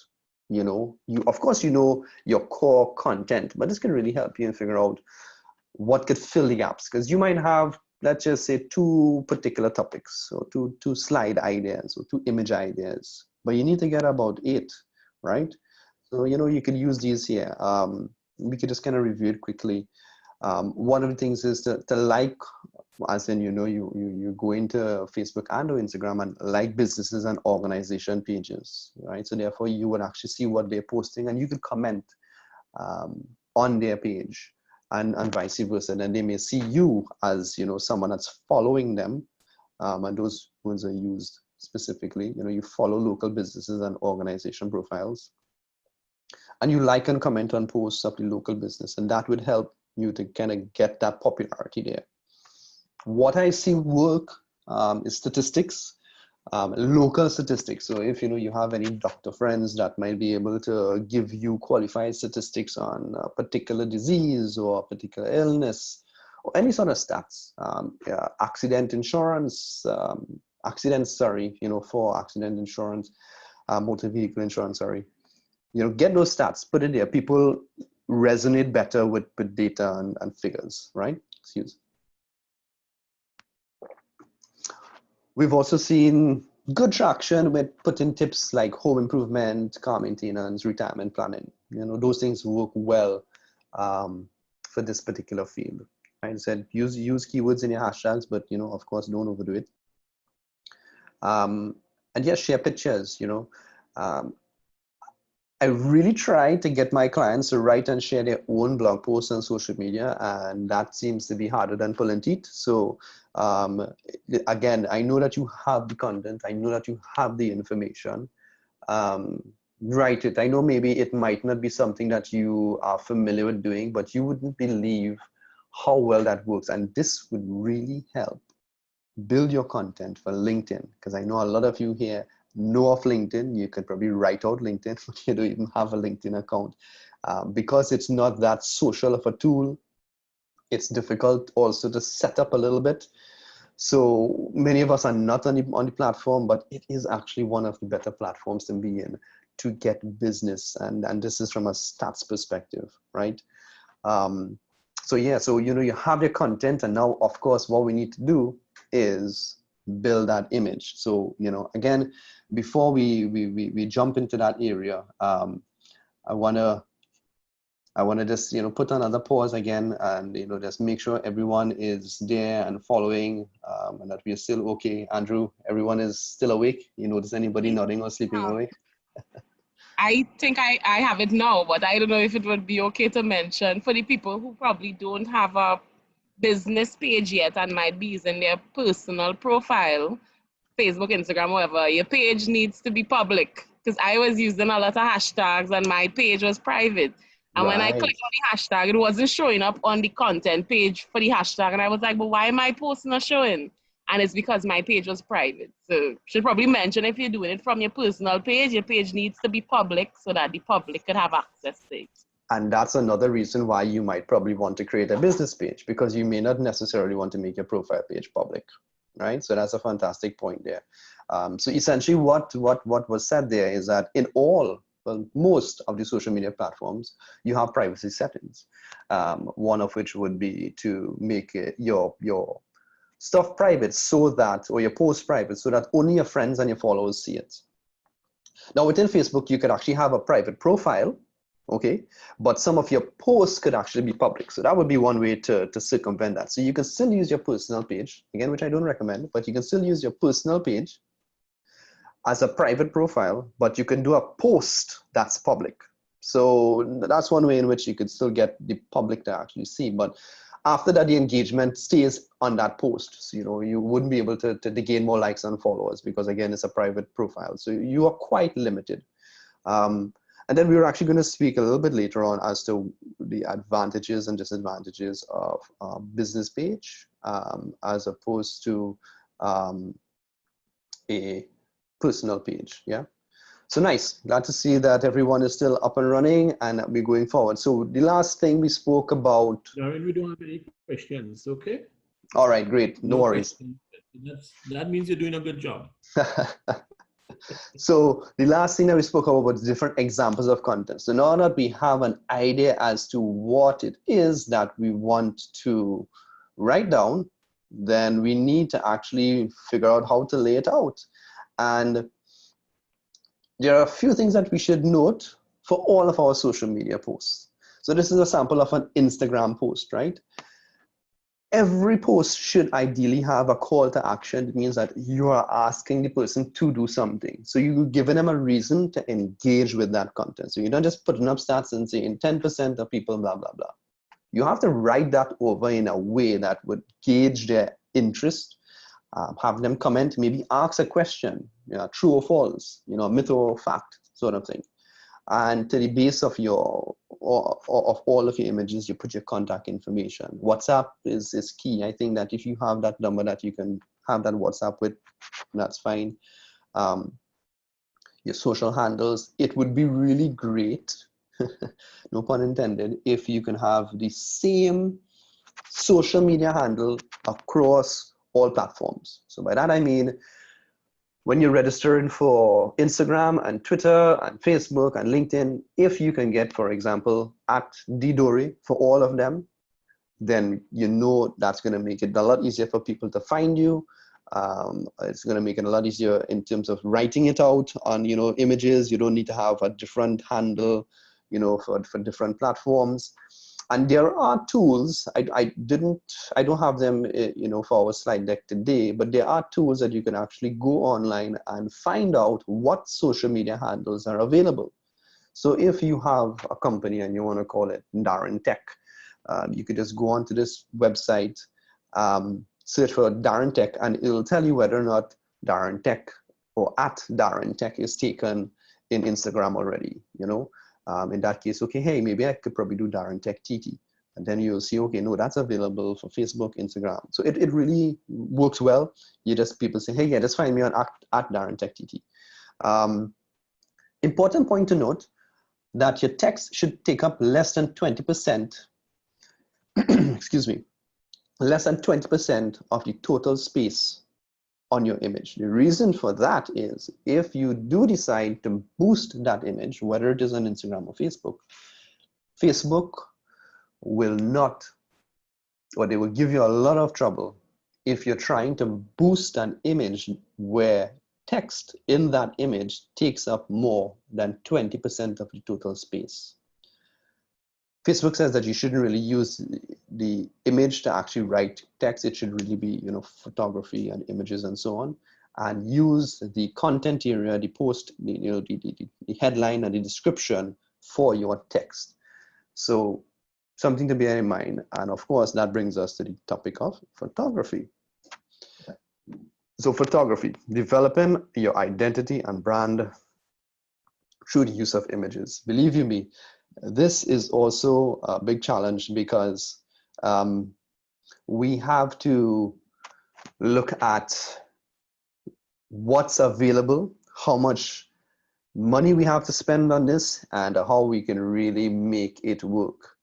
you know, of course, you know, your core content, but this can really help you figure out what could fill the gaps, because you might have, let's just say, two particular topics, or two slide ideas or two image ideas, but you need to get about 8, right? So, you know, you could use these here. We could just kind of review it quickly. One of the things is to like, as in, you know, you go into Facebook and or Instagram and like businesses and organization pages, right? So therefore you would actually see what they're posting, and you could comment on their page, and vice versa. And they may see you as, you know, someone that's following them, and those words are used specifically. You know, you follow local businesses and organization profiles, and you like and comment on posts of the local business, and that would help you to kind of get that popularity there. What I see work is statistics, local statistics. So if, you know, you have any doctor friends that might be able to give you qualified statistics on a particular disease or a particular illness, or any sort of stats, accident insurance, you know, for accident insurance, motor vehicle insurance, sorry. You know, get those stats, put it there. People resonate better with data and figures, right? Excuse. We've also seen good traction with putting tips like home improvement, car maintenance, retirement planning. You know, those things work well for this particular field. I said use keywords in your hashtags, but, you know, of course, don't overdo it. and yes, share pictures, you know. Um, I really try to get my clients to write and share their own blog posts on social media, and that seems to be harder than pulling teeth. So again, I know that you have the content, I know that you have the information. Um, write it. I know maybe it might not be something that you are familiar with doing, but you wouldn't believe how well that works. And this would really help build your content for LinkedIn, because I know a lot of you here know of LinkedIn. You could probably write out LinkedIn, but you don't even have a LinkedIn account. Because it's not that social of a tool, it's difficult also to set up a little bit. So many of us are not on the platform, but it is actually one of the better platforms to be in to get business. And this is from a stats perspective, right? So yeah, so you know, you have your content, and now of course what we need to do is build that image. So you know, again, before we jump into that area, I want to just, you know, put another pause again, and you know, just make sure everyone is there and following, and that we are still okay. Andrew, everyone is still awake? You notice anybody nodding or sleeping away? I think I have it now, but I don't know if it would be okay to mention for the people who probably don't have a business page yet and might be using their personal profile, Facebook, Instagram, whatever. Your page needs to be public, because I was using a lot of hashtags and my page was private. And when I Right. clicked on the hashtag, it wasn't showing up on the content page for the hashtag. And I was like, but why my post not showing? And it's because my page was private. So should probably mention, if you're doing it from your personal page, your page needs to be public so that the public could have access to it. And that's another reason why you might probably want to create a business page, because you may not necessarily want to make your profile page public, right? So that's a fantastic point there. So essentially what was said there is that in all, well, most of the social media platforms, you have privacy settings. One of which would be to make your stuff private, so that, or your post private, so that only your friends and your followers see it. Now within Facebook, you could actually have a private profile, okay, but some of your posts could actually be public. So that would be one way to circumvent that. So you can still use your personal page, again, which I don't recommend, but you can still use your personal page as a private profile, but you can do a post that's public. So that's one way in which you could still get the public to actually see. But after that, the engagement stays on that post. So, you know, you wouldn't be able to gain more likes and followers, because again, it's a private profile. So you are quite limited. And then we were actually going to speak a little bit later on as to the advantages and disadvantages of a business page as opposed to a personal page. Yeah. So nice. Glad to see that everyone is still up and running and we're going forward. So the last thing we spoke about. Darren, we don't have any questions, okay? All right, great. No worries. That means you're doing a good job. So the last thing that we spoke about was different examples of content. So now that we have an idea as to what it is that we want to write down, then we need to actually figure out how to lay it out. And there are a few things that we should note for all of our social media posts. So this is a sample of an Instagram post, right? Every post should ideally have a call to action. It means that you are asking the person to do something. So you're giving them a reason to engage with that content. So you're not just putting up stats and saying 10% of people, blah, blah, blah. You have to write that over in a way that would gauge their interest, have them comment, maybe ask a question, you know, true or false, you know, myth or fact sort of thing. And to the base of your of all of your images, you put your contact information. WhatsApp is key. I think that if you have that number that you can have that WhatsApp with, that's fine. Your social handles, it would be really great, no pun intended, if you can have the same social media handle across all platforms. So by that I mean, when you're registering for Instagram and Twitter and Facebook and LinkedIn, if you can get, for example, @DDory for all of them, then you know that's going to make it a lot easier for people to find you. It's going to make it a lot easier in terms of writing it out on, you know, images. You don't need to have a different handle, you know, for different platforms. And there are tools. I don't have them, for our slide deck today. But there are tools that you can actually go online and find out what social media handles are available. So if you have a company and you want to call it Darren Tech, you could just go onto this website, search for Darren Tech, and it'll tell you whether or not Darren Tech or at Darren Tech is taken in Instagram already. In that case, okay, hey, maybe I could probably do Darren Tech TT. And then you'll see, okay, no, that's available for Facebook, Instagram. So it really works well. People say, hey, yeah, just find me on at Darren Tech TT. Important point to note that your text should take up less than 20%, excuse me, less than 20% of the total space on your image. The reason for that is if you do decide to boost that image, whether it is on Instagram or Facebook, Facebook will not, or they will give you a lot of trouble if you're trying to boost an image where text in that image takes up more than 20% of the total space. Facebook says that you shouldn't really use the image to actually write text. It should really be, photography and images and so on, and use the content area, the post, the headline and the description for your text. So something to bear in mind. And of course, that brings us to the topic of photography. So photography, developing your identity and brand through the use of images. Believe you me, this is also a big challenge because we have to look at what's available, how much money we have to spend on this, and how we can really make it work.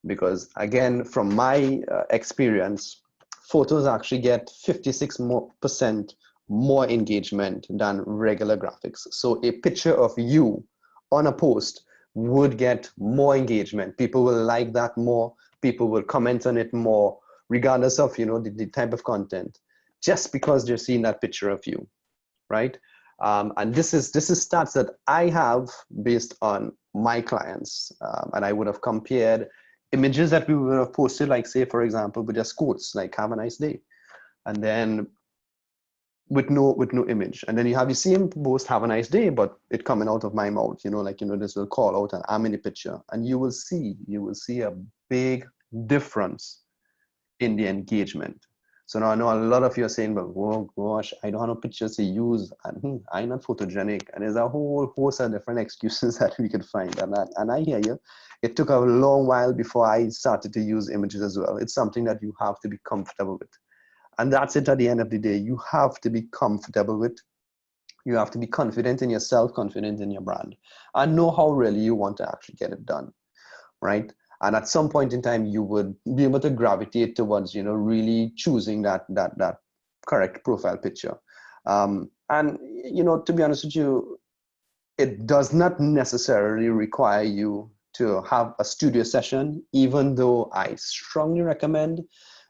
Because again, from my experience, photos actually get 56% more engagement than regular graphics. So a picture of you on a post would get more engagement. People will like that more. People will comment on it more, regardless of the type of content, just because they're seeing that picture of you, right? And this is stats that I have based on my clients, and I would have compared images that we would have posted, like say for example, with just quotes like "Have a nice day," and then with no image, and then you have the same post "Have a nice day," but it coming out of my mouth, this will call out and I'm in the picture, and you will see a big difference in the engagement. So now I know a lot of you are saying, but oh gosh, I don't have no pictures to use, and I'm not photogenic, and there's a whole host of different excuses that we could find, and I hear you. It took a long while before I started to use images as well. It's something that you have to be comfortable with. And that's it at the end of the day. You have to be comfortable with. You have to be confident in yourself, confident in your brand, and know how really you want to actually get it done, right? And at some point in time, you would be able to gravitate towards, really choosing that correct profile picture. And, to be honest with you, it does not necessarily require you to have a studio session, even though I strongly recommend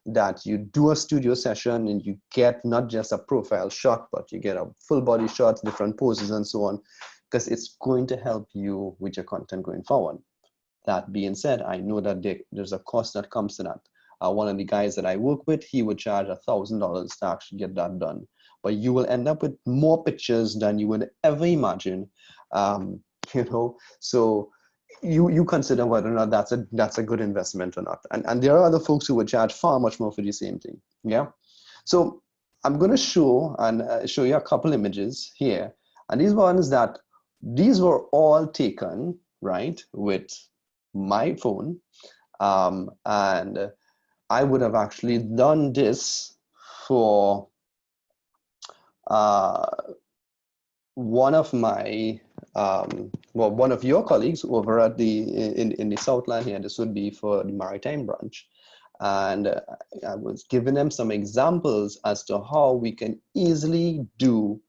that you do a studio session and you get not just a profile shot, but you get a full body shot, different poses and so on, because it's going to help you with your content going forward. That being said, I know that there's a cost that comes to that. One of the guys that I work with, he would charge $1,000 to actually get that done. But you will end up with more pictures than you would ever imagine. So you consider whether or not that's a good investment or not. And there are other folks who would charge far much more for the same thing. Yeah. So I'm going to show you a couple images here. And these were all taken, right, with my phone. And I would have actually done this for one of my one of your colleagues over at in the Southland here. This would be for the Maritime branch, and I was giving them some examples as to how we can easily do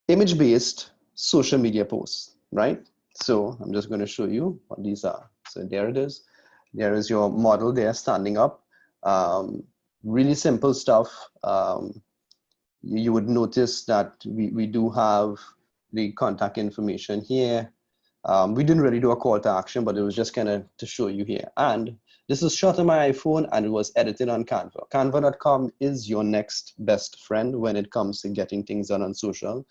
image-based social media posts, right? So I'm just going to show you what these are. So there it is. There is your model there standing up. Really simple stuff. You would notice that we do have the contact information here. We didn't really do a call to action, but it was just kind of to show you here. And this is shot on my iPhone and it was edited on Canva. Canva.com is your next best friend when it comes to getting things done on social.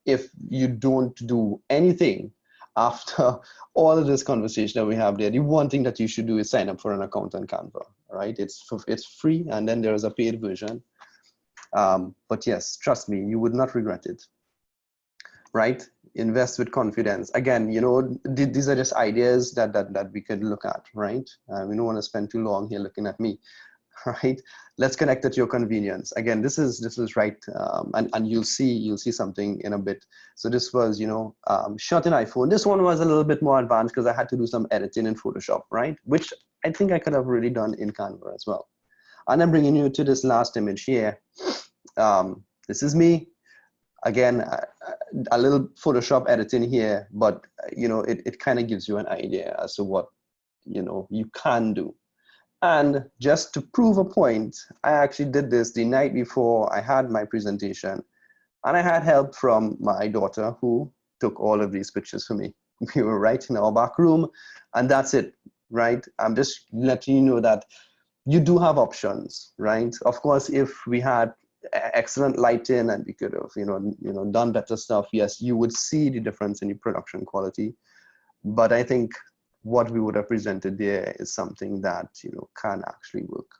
If you don't do anything after all of this conversation that we have there, the one thing that you should do is sign up for an account on Canva, right? It's free, and then there is a paid version. But yes, trust me, you would not regret it, right? Invest with confidence. Again, you know, these are just ideas that we could look at, right? We don't want to spend too long here looking at me, right? Let's connect at your convenience. Again, this is right, and you'll see something in a bit. So this was, you know, shot in iPhone. This one was a little bit more advanced because I had to do some editing in Photoshop, right? Which I think I could have really done in Canva as well. And I'm bringing you to this last image here. This is me. Again, a little Photoshop editing here, but you know, it kind of gives you an idea as to what, you know, you can do. And just to prove a point, I actually did this the night before I had my presentation, and I had help from my daughter who took all of these pictures for me. We were right in our back room, and that's it, right? I'm just letting you know that you do have options, right? Of course, if we had excellent lighting and we could have, you know, done better stuff, yes, you would see the difference in the production quality. But I think what we would have presented there is something that, you know, can actually work.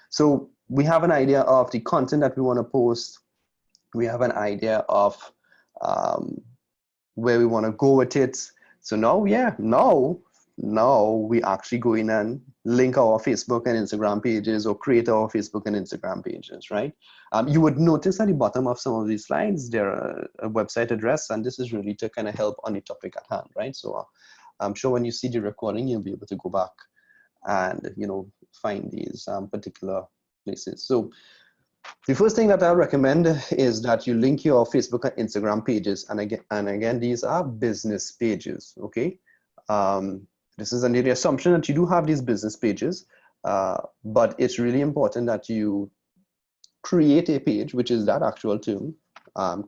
So we have an idea of the content that we want to post. We have an idea of where we want to go with it. So now, yeah, now we actually go in and link our Facebook and Instagram pages, or create our Facebook and Instagram pages, right? You would notice at the bottom of some of these slides, there are a website address, and this is really to kind of help on the topic at hand, right? So I'm sure when you see the recording, you'll be able to go back and, you know, find these particular places. So the first thing that I recommend is that you link your Facebook and Instagram pages. And again, these are business pages, okay? This is under the assumption that you do have these business pages, but it's really important that you create a page, which is that actual term.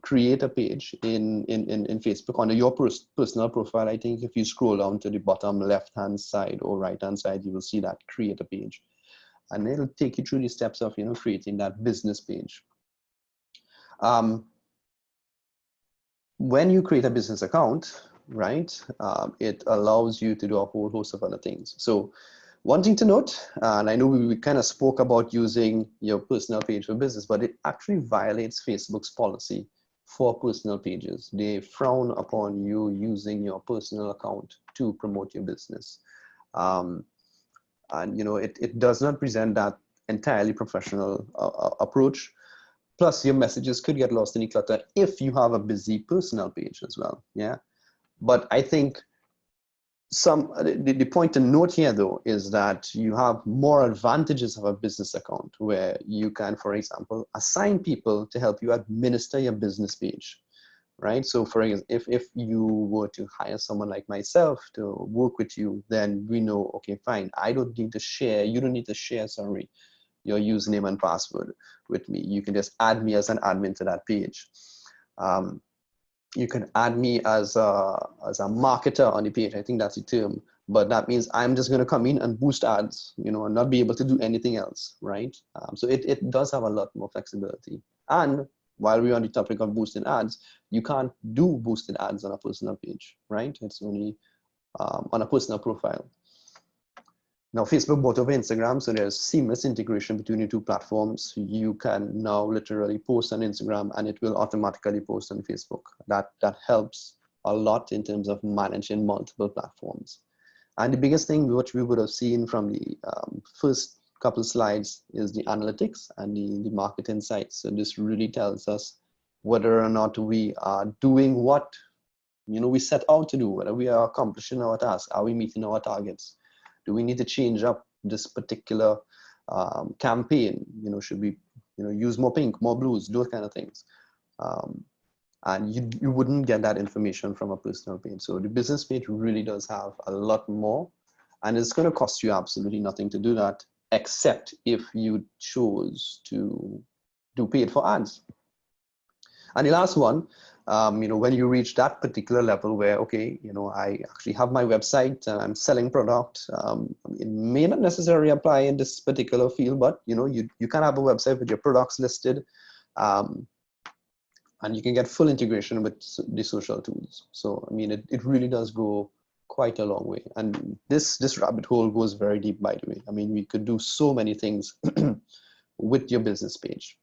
Create a page in Facebook under your personal profile. I think if you scroll down to the bottom left-hand side or right-hand side, you will see that create a page. And it'll take you through the steps of, you know, creating that business page. When you create a business account, right, it allows you to do a whole host of other things. So one thing to note, and I know we kind of spoke about using your personal page for business, but it actually violates Facebook's policy for personal pages. They frown upon you using your personal account to promote your business. And you know, it does not present that entirely professional approach. Plus, your messages could get lost in the clutter if you have a busy personal page as well. Yeah, but I think the point to note here though is that you have more advantages of a business account, where you can, for example, assign people to help you administer your business page, right? So for example, if you were to hire someone like myself to work with you, then we know, okay, fine, I don't need to share, you don't need to share, sorry, your username and password with me. You can just add me as an admin to that page. You can add me as a marketer on the page. I think that's the term, but that means I'm just going to come in and boost ads, you know, and not be able to do anything else, right? So it does have a lot more flexibility. And while we're on the topic of boosting ads, you can't do boosted ads on a personal page, right? It's only on a personal profile. Now, Facebook bought over Instagram, so there's seamless integration between the two platforms. You can now literally post on Instagram and it will automatically post on Facebook. That helps a lot in terms of managing multiple platforms. And the biggest thing which we would have seen from the first couple of slides is the analytics and the market insights. So this really tells us whether or not we are doing what, you know, we set out to do, whether we are accomplishing our task, are we meeting our targets? Do we need to change up this particular campaign? You know, should we, you know, use more pink, more blues, those kind of things? And you wouldn't get that information from a personal page. So the business page really does have a lot more, and it's going to cost you absolutely nothing to do that, except if you chose to do paid for ads. And the last one, when you reach that particular level where, okay, I actually have my website and I'm selling product, it may not necessarily apply in this particular field, but you can have a website with your products listed, and you can get full integration with the social tools. So, it really does go quite a long way. And this rabbit hole goes very deep, by the way. We could do so many things with your business page.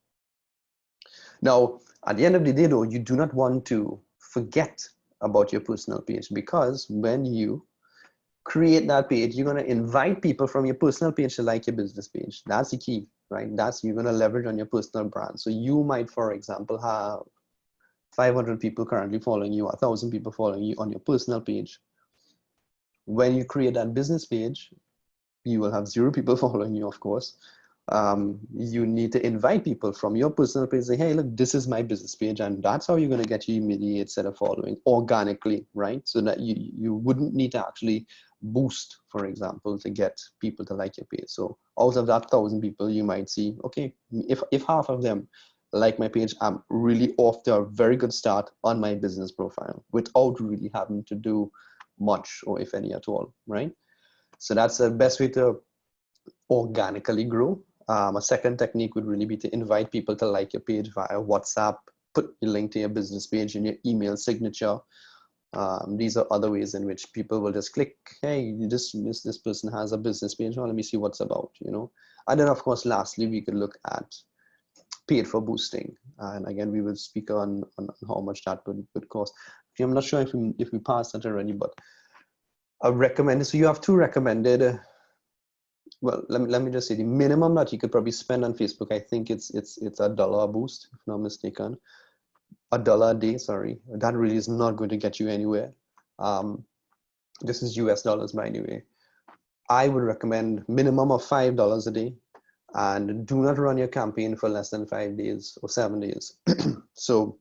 Now, at the end of the day, though, you do not want to forget about your personal page, because when you create that page, you're going to invite people from your personal page to like your business page. That's the key, right? You're going to leverage on your personal brand. So you might, for example, have 500 people currently following you, 1,000 people following you on your personal page. When you create that business page, you will have 0 people following you, of course. You need to invite people from your personal page, say, hey, look, this is my business page, and that's how you're going to get your immediate set of following organically, right? So that you wouldn't need to actually boost, for example, to get people to like your page. So out of that 1,000 people, you might see, okay, if half of them like my page, I'm really off to a very good start on my business profile without really having to do much, or if any at all, right? So that's the best way to organically grow. A second technique would really be to invite people to like your page via WhatsApp, put your link to your business page in your email signature. These are other ways in which people will just click, hey, this person has a business page, well, let me see what's about, And then, of course, lastly, we could look at paid for boosting. And again, we will speak on how much that would cost. I'm not sure if we passed that already, but I recommend, so you have 2 recommended, well, let me just say the minimum that you could probably spend on Facebook, I think it's $1 a boost, if not mistaken. $1 a day, sorry. That really is not going to get you anywhere. This is US dollars, by the way. I would recommend minimum of $5 a day, and do not run your campaign for less than 5 days or 7 days. So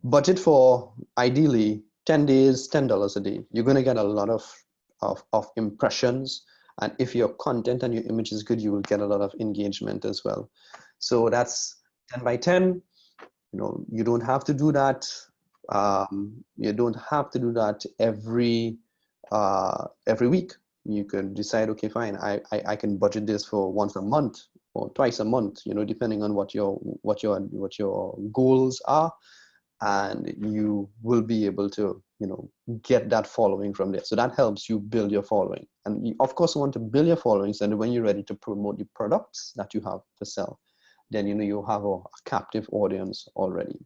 budget for ideally 10 days, $10 a day. You're going to get a lot of impressions. And if your content and your image is good, you will get a lot of engagement as well. So that's 10 by 10. You don't have to do that. You don't have to do that every week. You can decide, okay, fine, I can budget this for once a month or twice a month, depending on what your goals are, and you will be able to, get that following from there. So that helps you build your following, and you, of course, want to build your followings. And when you're ready to promote the products that you have to sell, then you have a captive audience already.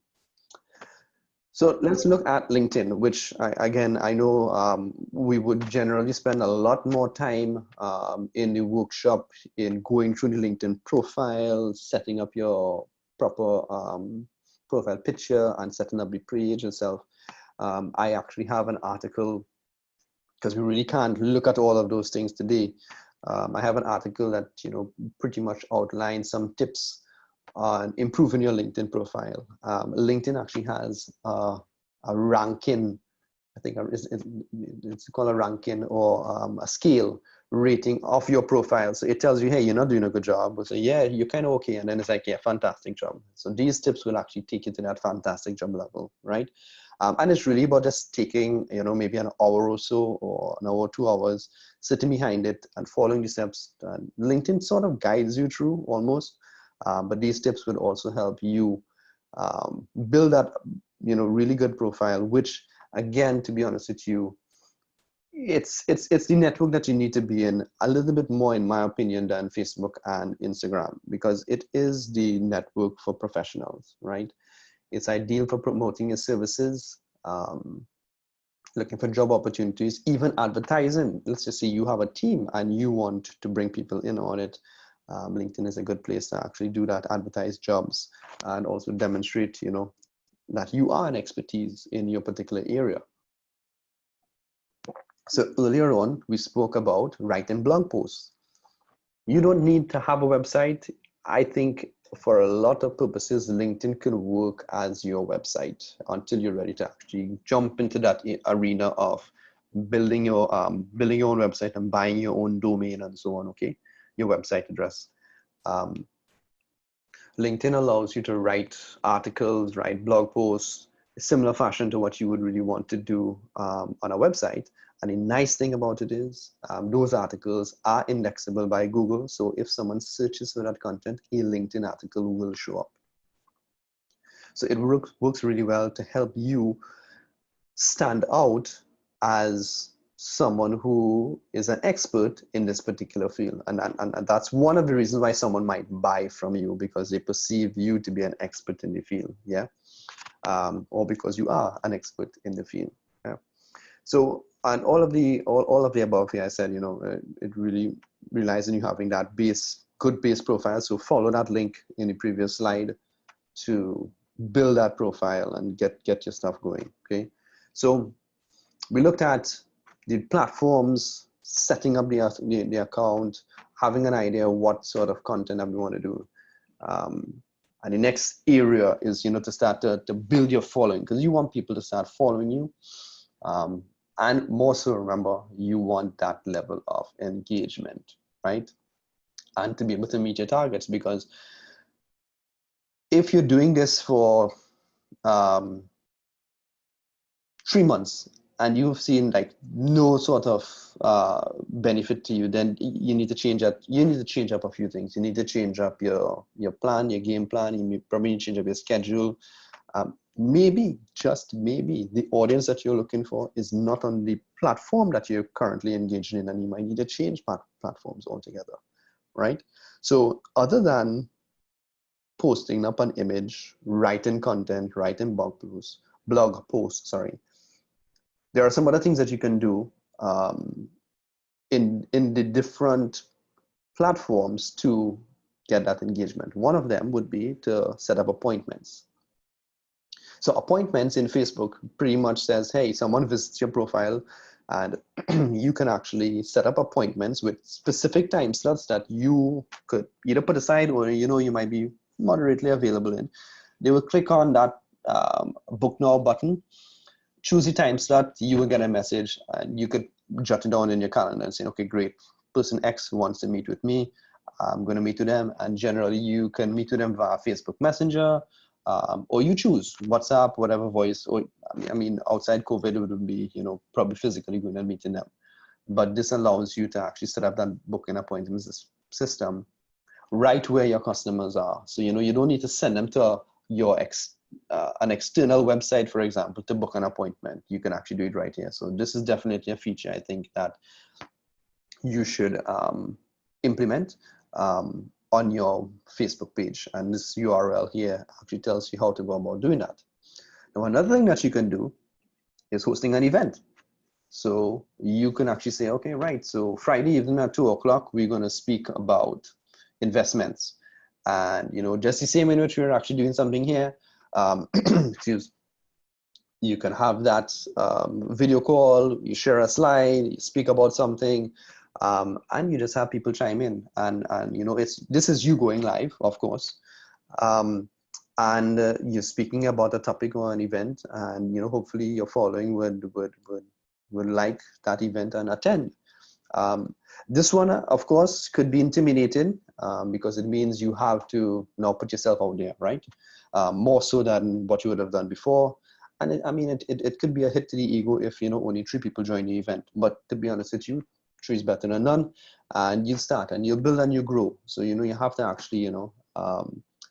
So let's look at LinkedIn, which I know we would generally spend a lot more time in the workshop in going through the LinkedIn profile, setting up your proper profile picture, and setting up the page itself. I actually have an article, because we really can't look at all of those things today. I have an article that pretty much outlines some tips on improving your LinkedIn profile. LinkedIn actually has a ranking, I think it's called a ranking, or a scale rating of your profile. So it tells you, hey, you're not doing a good job. But so yeah, you're kind of okay. And then it's like, yeah, fantastic job. So these tips will actually take you to that fantastic job level, right? And it's really about just taking, maybe an hour or so, or an hour or 2 hours, sitting behind it and following the steps. And LinkedIn sort of guides you through almost. But these tips would also help you build that, really good profile, which, again, to be honest with you, it's the network that you need to be in a little bit more, in my opinion, than Facebook and Instagram, because it is the network for professionals, right? It's ideal for promoting your services, looking for job opportunities, even advertising. Let's just say you have a team and you want to bring people in on it. LinkedIn is a good place to actually do that, advertise jobs, and also demonstrate, that you are an expertise in your particular area. So earlier on, we spoke about writing blog posts. You don't need to have a website. I think for a lot of purposes, LinkedIn can work as your website until you're ready to actually jump into that arena of building your own website and buying your own domain and so on, okay? Your website address. LinkedIn allows you to write articles, write blog posts, similar fashion to what you would really want to do on a website. And the nice thing about it is those articles are indexable by Google. So if someone searches for that content, a LinkedIn article will show up. So it works really well to help you stand out as someone who is an expert in this particular field. And that's one of the reasons why someone might buy from you, because they perceive you to be an expert in the field, yeah? Or because you are an expert in the field, yeah? So, and all of the above here, I said, you know, it really relies on you having that good base profile. So follow that link in the previous slide to build that profile and get your stuff going, okay? So we looked at the platforms, setting up the account, having an idea of what sort of content that we want to do. And the next area is, you know, to start to build your following, because you want people to start following you. And more so, remember, you want that level of engagement, right? And to be able to meet your targets, because if you're doing this for 3 months and you've seen like no sort of benefit to you, then you need to change up. You need to change up a few things. You need to change up your plan, your game plan. You probably need to change up your schedule. Maybe, just maybe, the audience that you're looking for is not on the platform that you're currently engaged in, and you might need to change platforms altogether, right? So other than posting up an image, writing content, writing blog posts, sorry, there are some other things that you can do in the different platforms to get that engagement. One of them would be to set up appointments. So appointments in Facebook pretty much says, hey, someone visits your profile and you can actually set up appointments with specific time slots that you could either put aside or, you know, you might be moderately available in. They will click on that book now button, choose the time slot, you will get a message, and you could jot it down in your calendar and say, okay, great, person X wants to meet with me. I'm going to meet with them. And generally you can meet with them via Facebook Messenger, or you choose WhatsApp, whatever voice, or I mean, outside COVID, it would be, you know, probably physically going and meeting them. But this allows you to actually set up that booking appointments system right where your customers are. So, you know, you don't need to send them to your an external website, for example, to book an appointment. You can actually do it right here. So this is definitely a feature I think that you should implement on your Facebook page. And this URL here actually tells you how to go about doing that. Now, another thing that you can do is hosting an event. So you can actually say, okay, right, so Friday evening at 2 o'clock, we're going to speak about investments. And, you know, just the same in which we're actually doing something here, you can have that video call, you share a slide, you speak about something, and you just have people chime in. And you know, this is you going live, of course. And you're speaking about a topic or an event, and, you know, hopefully your following would like that event and attend. This one, of course, could be intimidating because it means you have to now put yourself out there, right? More so than what you would have done before. And I mean, it could be a hit to the ego if, you know, only 3 people join the event. But to be honest with you, 3 is better than none. And you start and you build and you grow. So, you know, you have to actually, you know,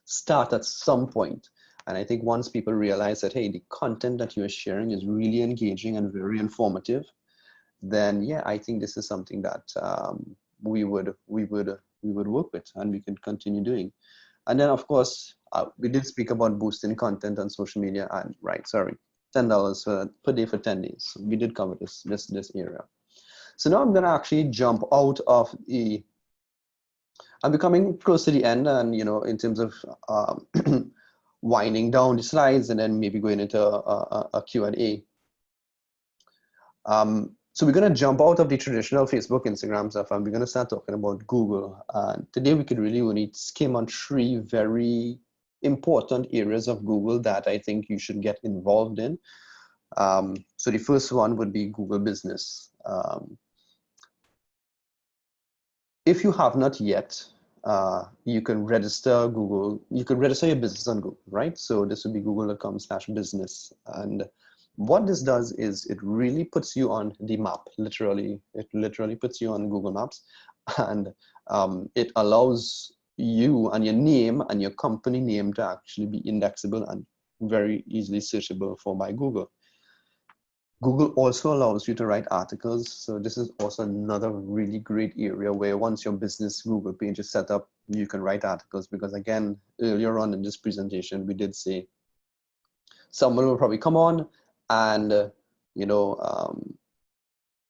start at some point. And I think once people realize that, hey, the content that you're sharing is really engaging and very informative, then yeah, I think this is something that we would work with and we can continue doing. And then, of course, we did speak about boosting content on social media, and right, sorry, $10 per day for 10 days. So we did cover this area. So now I'm gonna actually jump out of I'm becoming close to the end, and, you know, in terms of winding down the slides and then maybe going into a Q&A. So we're going to jump out of the traditional Facebook, Instagram stuff, and we're going to start talking about Google. And today we could really only skim on 3 very important areas of Google that I think you should get involved in. So the first one would be Google Business. If you have not yet you can register Google, you could register your business on Google, right? So this would be google.com/business. And what this does is it really puts you on the map, literally. It literally puts you on Google Maps, and it allows you and your name and your company name to actually be indexable and very easily searchable for by Google. Google also allows you to write articles. So this is also another really great area where once your business Google page is set up, you can write articles, because again, earlier on in this presentation, we did say someone will probably come on and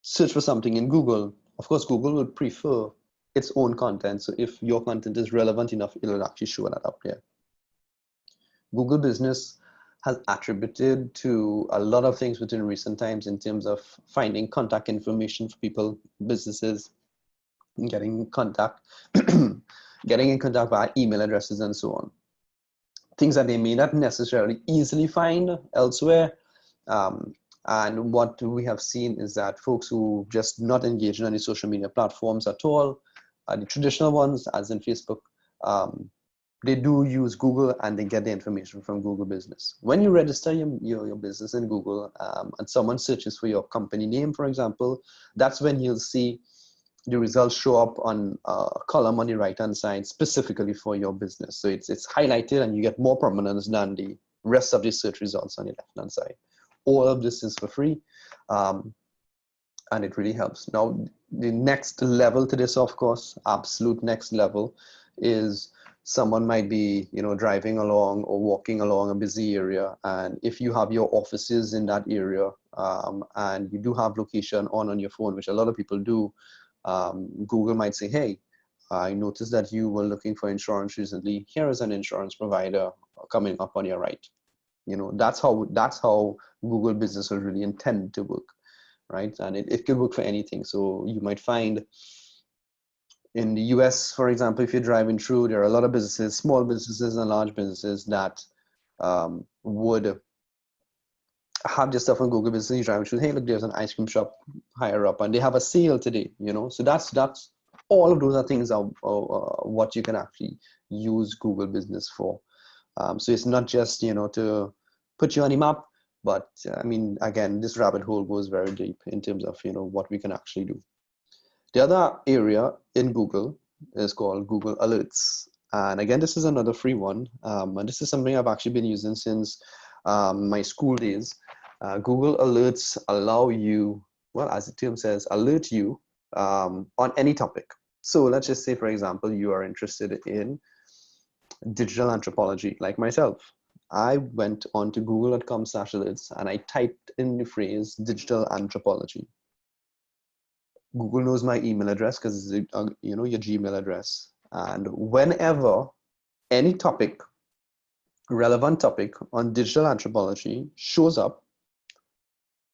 search for something in Google. Of course, Google will prefer its own content. So if your content is relevant enough, it'll actually show that up there. Google Business has attributed to a lot of things within recent times in terms of finding contact information for people, businesses, getting in contact, getting in contact via email addresses and so on. Things that they may not necessarily easily find elsewhere. And what we have seen is that folks who just not engage in any social media platforms at all, the traditional ones, as in Facebook, they do use Google and they get the information from Google Business. When you register your business in Google and someone searches for your company name, for example, that's when you'll see the results show up on a column on the right-hand side specifically for your business. So it's highlighted and you get more prominence than the rest of the search results on the left-hand side. All of this is for free, and it really helps. Now, the next level to this, of course, absolute next level, is someone might be, driving along or walking along a busy area, and if you have your offices in that area, and you do have location on your phone, which a lot of people do, Google might say, hey, I noticed that you were looking for insurance recently. Here is an insurance provider coming up on your right. That's how Google Business will really intend to work, right? And it could work for anything. So you might find in the US, for example, if you're driving through, there are a lot of businesses, small businesses and large businesses that would have their stuff on Google Business. You driving through, hey, look, there's an ice cream shop higher up and they have a sale today, So that's all of those are things are what you can actually use Google Business for. So it's not just, to put you on the map, but I mean, again, this rabbit hole goes very deep in terms of, what we can actually do. The other area in Google is called Google Alerts. And again, this is another free one. And this is something I've actually been using since my school days. Google Alerts allow you, well, as the term says, alert you on any topic. So let's just say, for example, you are interested in digital anthropology, like myself. I went on to google.com/alerts and I typed in the phrase digital anthropology. Google knows my email address because it's your Gmail address. And whenever any topic, relevant topic on digital anthropology shows up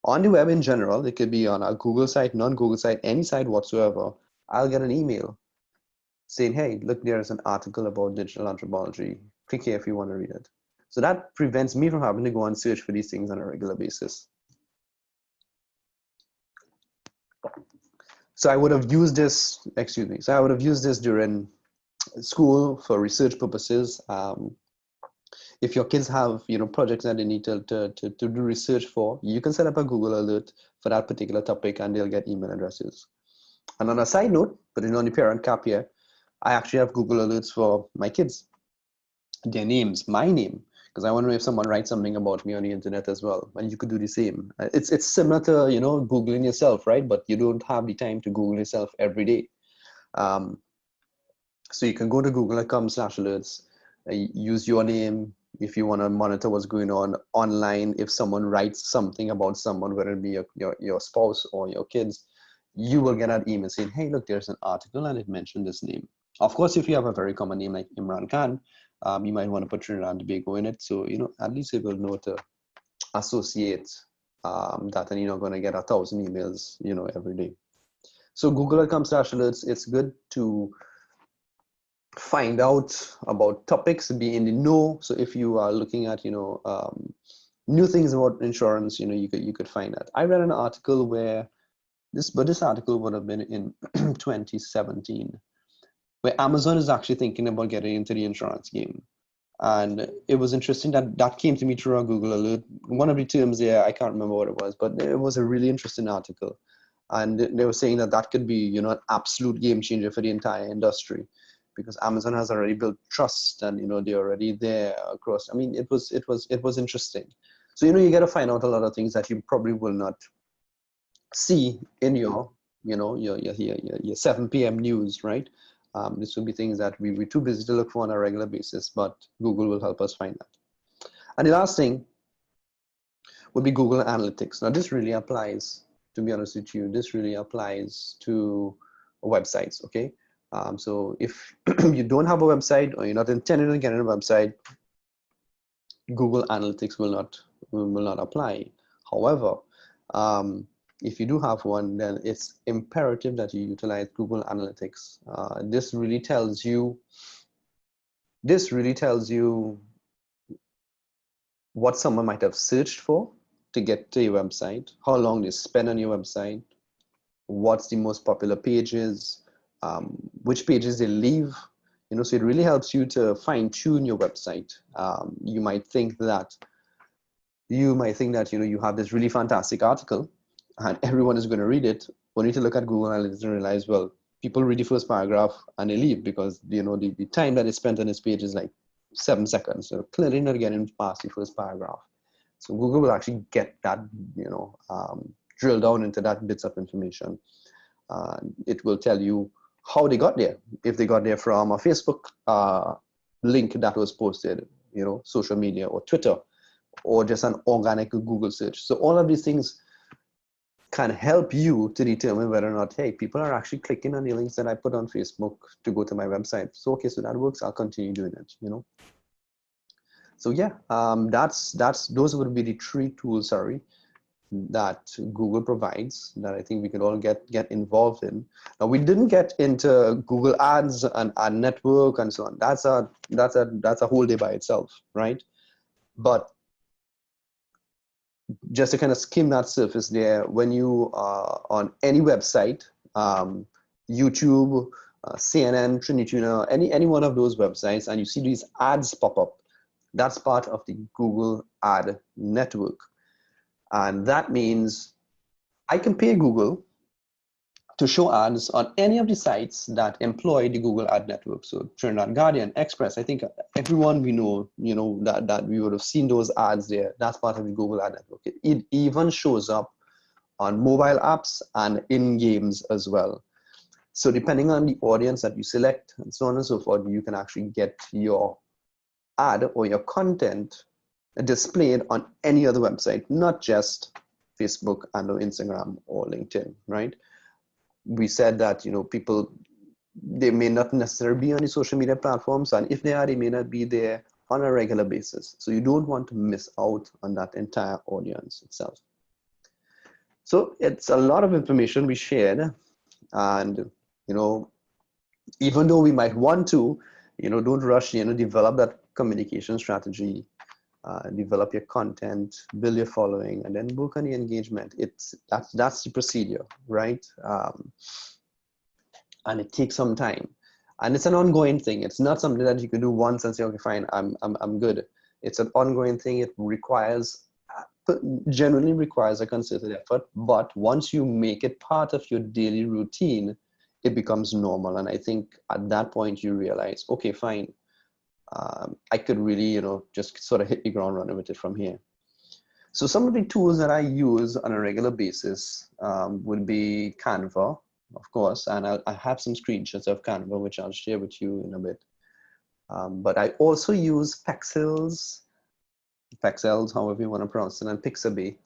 on the web in general, it could be on a Google site, non-Google site, any site whatsoever, I'll get an email saying, hey, look, there's an article about digital anthropology. Click here if you want to read it. So that prevents me from having to go and search for these things on a regular basis. So I would have used this, So I would have used this during school for research purposes. If your kids have, projects that they need to do research for, you can set up a Google alert for that particular topic and they'll get email addresses. And on a side note, putting on the parent cap here, I actually have Google alerts for my kids, their names, my name, because I want to know if someone writes something about me on the internet as well. And you could do the same. It's similar to, Googling yourself, right? But you don't have the time to Google yourself every day. So you can go to google.com/alerts, use your name if you want to monitor what's going on online. If someone writes something about someone, whether it be your spouse or your kids, you will get an email saying, hey, look, there's an article and it mentioned this name. Of course, if you have a very common name like Imran Khan, you might want to put Trinidad and Tobago in it. So, at least it will know to associate that, and you're not going to get 1,000 emails, every day. So google.com/alerts, it's good to find out about topics, be in the know. So if you are looking at, new things about insurance, you could find that. I read an article where this article would have been in 2017. where Amazon is actually thinking about getting into the insurance game. And it was interesting that that came to me through a Google alert. One of the terms there, I can't remember what it was, but it was a really interesting article. And they were saying that that could be, you know, an absolute game changer for the entire industry, because Amazon has already built trust, and you know they're already there across. I mean, it was interesting. So you know you got to find out a lot of things that you probably will not see in your, you know, your 7 p.m. news, right? This will be things that we're too busy to look for on a regular basis, but Google will help us find that. And the last thing would be Google Analytics. Now this really applies, to be honest with you, this really applies to websites, okay? So if you don't have a website or you're not intending on getting a website, Google Analytics will not apply. However, if you do have one, then it's imperative that you utilize Google Analytics. This really tells you what someone might have searched for to get to your website, how long they spend on your website, what's the most popular pages, which pages they leave. You know, so it really helps you to fine tune your website. You might think that you know you have this really fantastic article and everyone is going to read it. Only to look at Google Analytics and realize, well, people read the first paragraph and they leave because you know the time that is spent on this page is like 7 seconds. So clearly not getting past the first paragraph. So Google will actually get that, you know, drill down into that bits of information. It will tell you how they got there. If they got there from a Facebook link that was posted, you know, social media or Twitter, or just an organic Google search. So all of these things can help you to determine whether or not, hey, people are actually clicking on the links that I put on Facebook to go to my website. So, okay, so that works, I'll continue doing it, you know. So yeah, those would be the 3 tools, sorry, that Google provides that I think we could all get involved in. Now we didn't get into Google Ads and ad network and so on. That's a whole day by itself, right? But just to kind of skim that surface there, when you are on any website, YouTube, CNN, Trinituna, any one of those websites, and you see these ads pop up, that's part of the Google Ad Network. And that means I can pay Google to show ads on any of the sites that employ the Google Ad Network. So Trinidad Guardian, Express, I think everyone we know, you know, that we would have seen those ads there. That's part of the Google Ad Network. It even shows up on mobile apps and in games as well. So depending on the audience that you select and so on and so forth, you can actually get your ad or your content displayed on any other website, not just Facebook and or Instagram or LinkedIn, right? We said that, you know, people, they may not necessarily be on the social media platforms, and if they are, they may not be there on a regular basis. So you don't want to miss out on that entire audience itself. So it's a lot of information we shared, and you know, even though we might want to, you know, don't rush, you know, develop that communication strategy, develop your content, build your following, and then work on the engagement. That's the procedure, right? And it takes some time, and it's an ongoing thing. It's not something that you can do once and say, okay, fine, I'm good. It's an ongoing thing. It generally requires a concerted effort, but once you make it part of your daily routine, it becomes normal. And I think at that point you realize, okay, fine, I could really, you know, just sort of hit the ground running with it from here. So some of the tools that I use on a regular basis would be Canva, of course, and I have some screenshots of Canva, which I'll share with you in a bit. But I also use Pexels, however you want to pronounce it, and Pixabay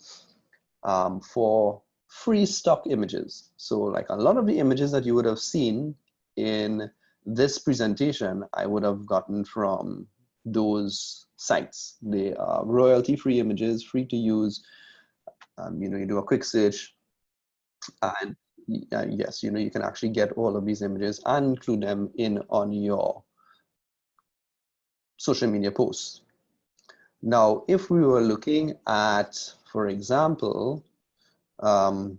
for free stock images. So like a lot of the images that you would have seen in this presentation, I would have gotten from those sites. They are royalty-free images, free to use. You know, you do a quick search, and yes, you know, you can actually get all of these images and include them on your social media posts. Now, if we were looking at, for example, a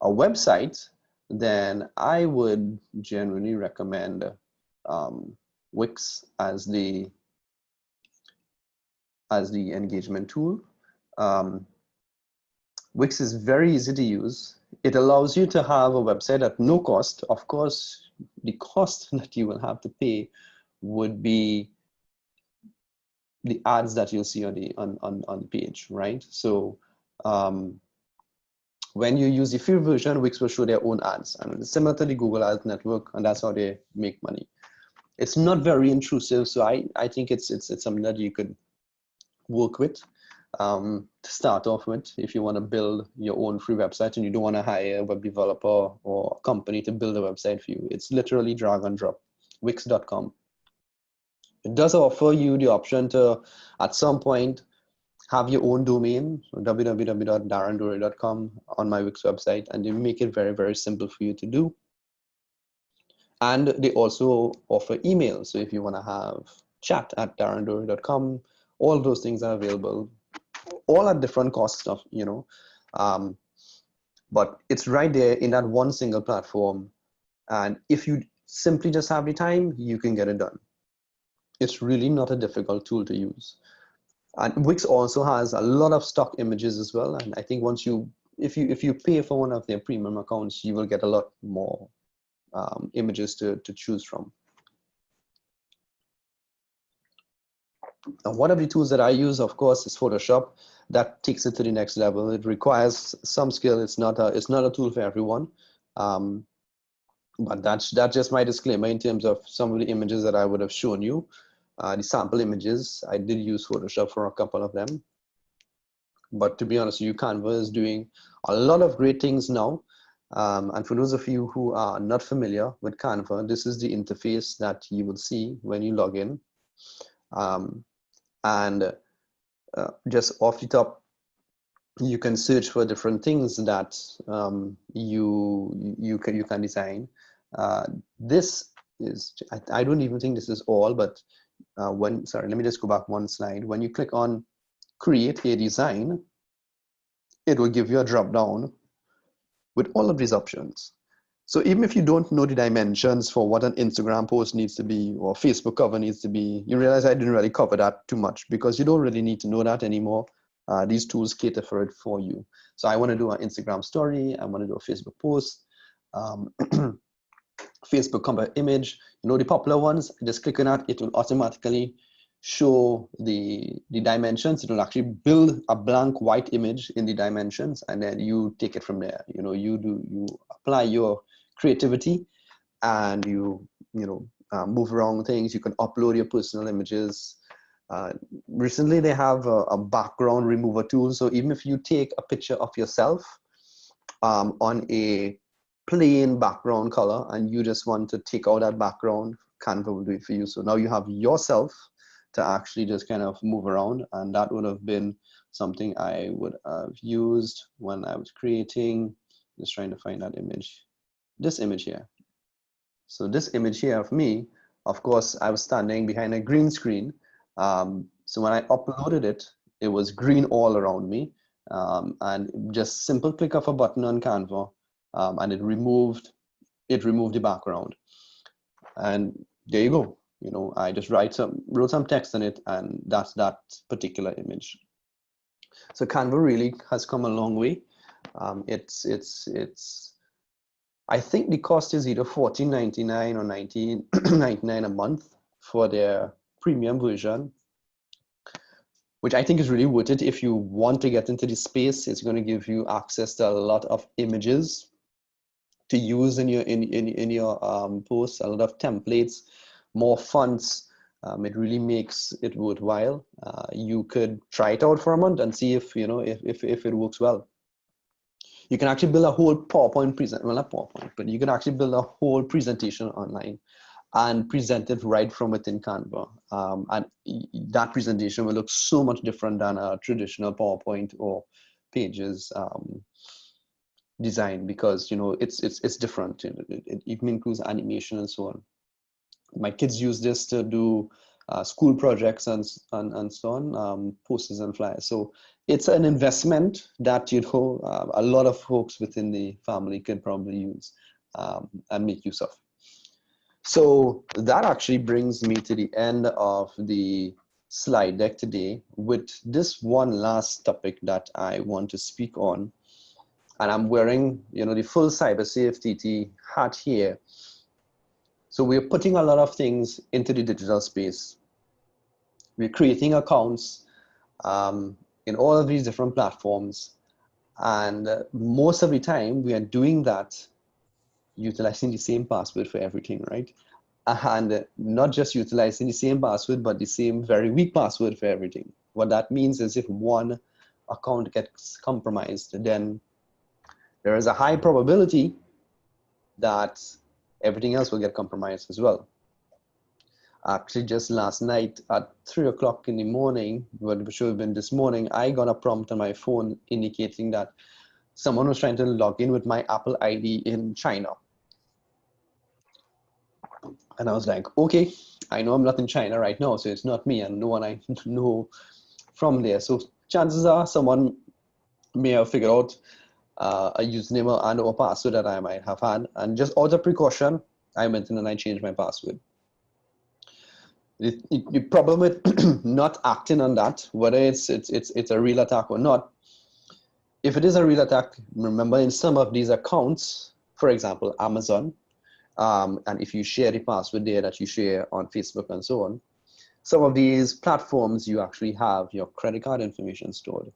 website, then I would generally recommend Wix as the engagement tool. Wix is very easy to use. It allows you to have a website at no cost. Of course, the cost that you will have to pay would be the ads that you'll see on the page, right? So when you use the free version, Wix will show their own ads, and it's similar to the Google Ads network, and that's how they make money. It's not very intrusive, so I think it's something that you could work with to start off with if you want to build your own free website and you don't want to hire a web developer or a company to build a website for you. It's literally drag and drop. Wix.com. It does offer you the option to, at some point, have your own domain, so www.darrendore.com on my Wix website, and they make it very, very simple for you to do. And they also offer email. So if you want to have chat at darrendore.com, all those things are available, all at different costs of, but it's right there in that one single platform. And if you simply just have the time, you can get it done. It's really not a difficult tool to use. And Wix also has a lot of stock images as well. And I think once if you pay for one of their premium accounts, you will get a lot more images to choose from. Now, one of the tools that I use, of course, is Photoshop. That takes it to the next level. It requires some skill. It's not a tool for everyone. But that's just my disclaimer in terms of some of the images that I would have shown you. The sample images, I did use Photoshop for a couple of them. But to be honest with you, Canva is doing a lot of great things now. And for those of you who are not familiar with Canva, this is the interface that you will see when you log in. Just off the top, you can search for different things that you can design. This is, I don't even think this is all, but sorry, let me just go back one slide. When you click on create a design, it will give you a drop down with all of these options. So even if you don't know the dimensions for what an Instagram post needs to be or Facebook cover needs to be, you realize I didn't really cover that too much because you don't really need to know that anymore. These tools cater for it for you. So I want to do an Instagram story. I want to do a Facebook post, Facebook cover image. You know the popular ones, just click on that, it will automatically show the dimensions. It will actually build a blank white image in the dimensions, and then you take it from there. You apply your creativity, and you move around things. You can upload your personal images. Recently, they have a background remover tool. So even if you take a picture of yourself on a plain background color, and you just want to take out that background, Canva will do it for you. So now you have yourself to actually just kind of move around, and that would have been something I would have used when I was creating, just trying to find that image, this image here. So this image here of me, of course, I was standing behind a green screen. So when I uploaded it, it was green all around me, and just simple click of a button on Canva, and it removed the background, and there you go. I just wrote some text on it, and that's that particular image. So Canva really has come a long way. I think the cost is either $14.99 or $19.99 a month for their premium version, which I think is really worth it. If you want to get into the space, it's going to give you access to a lot of images to use in your posts, a lot of templates, more fonts. It really makes it worthwhile. You could try it out for a month and see if it works well. You can actually build a whole PowerPoint presentation, well, not PowerPoint, but you can actually build a whole presentation online and present it right from within Canva. And that presentation will look so much different than a traditional PowerPoint or Pages design, because it's different. It even includes animation and so on. My kids use this to do school projects and so on, posters and flyers. So it's an investment that a lot of folks within the family can probably use and make use of. So that actually brings me to the end of the slide deck today with this one last topic that I want to speak on. And I'm wearing, the full cyber safety hat here. So we're putting a lot of things into the digital space. We're creating accounts in all of these different platforms. And most of the time we are doing that utilizing the same password for everything, right? And not just utilizing the same password, but the same very weak password for everything. What that means is if one account gets compromised, then there is a high probability that everything else will get compromised as well. Actually, just last night at 3 o'clock in the morning, what should have been this morning, I got a prompt on my phone indicating that someone was trying to log in with my Apple ID in China. And I was like, okay, I know I'm not in China right now, so it's not me and no one I know from there. So chances are someone may have figured out a username and or password that I might have had. And just out of precaution, I went in and I changed my password. The problem with not acting on that, whether it's a real attack or not, if it is a real attack, remember in some of these accounts, for example, Amazon, and if you share the password there that you share on Facebook and so on, some of these platforms, you actually have your credit card information stored.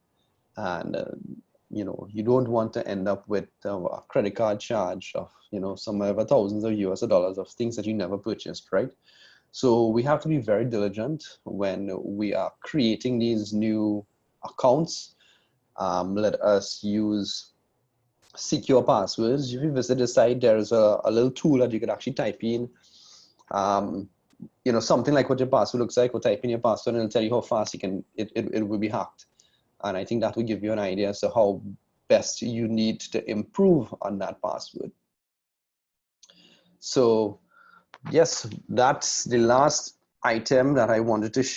And, you don't want to end up with a credit card charge of, some over thousands of US dollars of things that you never purchased, right? So we have to be very diligent when we are creating these new accounts. Let us use secure passwords. If you visit the site, there's a little tool that you can actually type in, something like what your password looks like, or type in your password and it'll tell you how fast it will be hacked. And I think that will give you an idea as to how best you need to improve on that password. So yes, that's the last item that I wanted to share.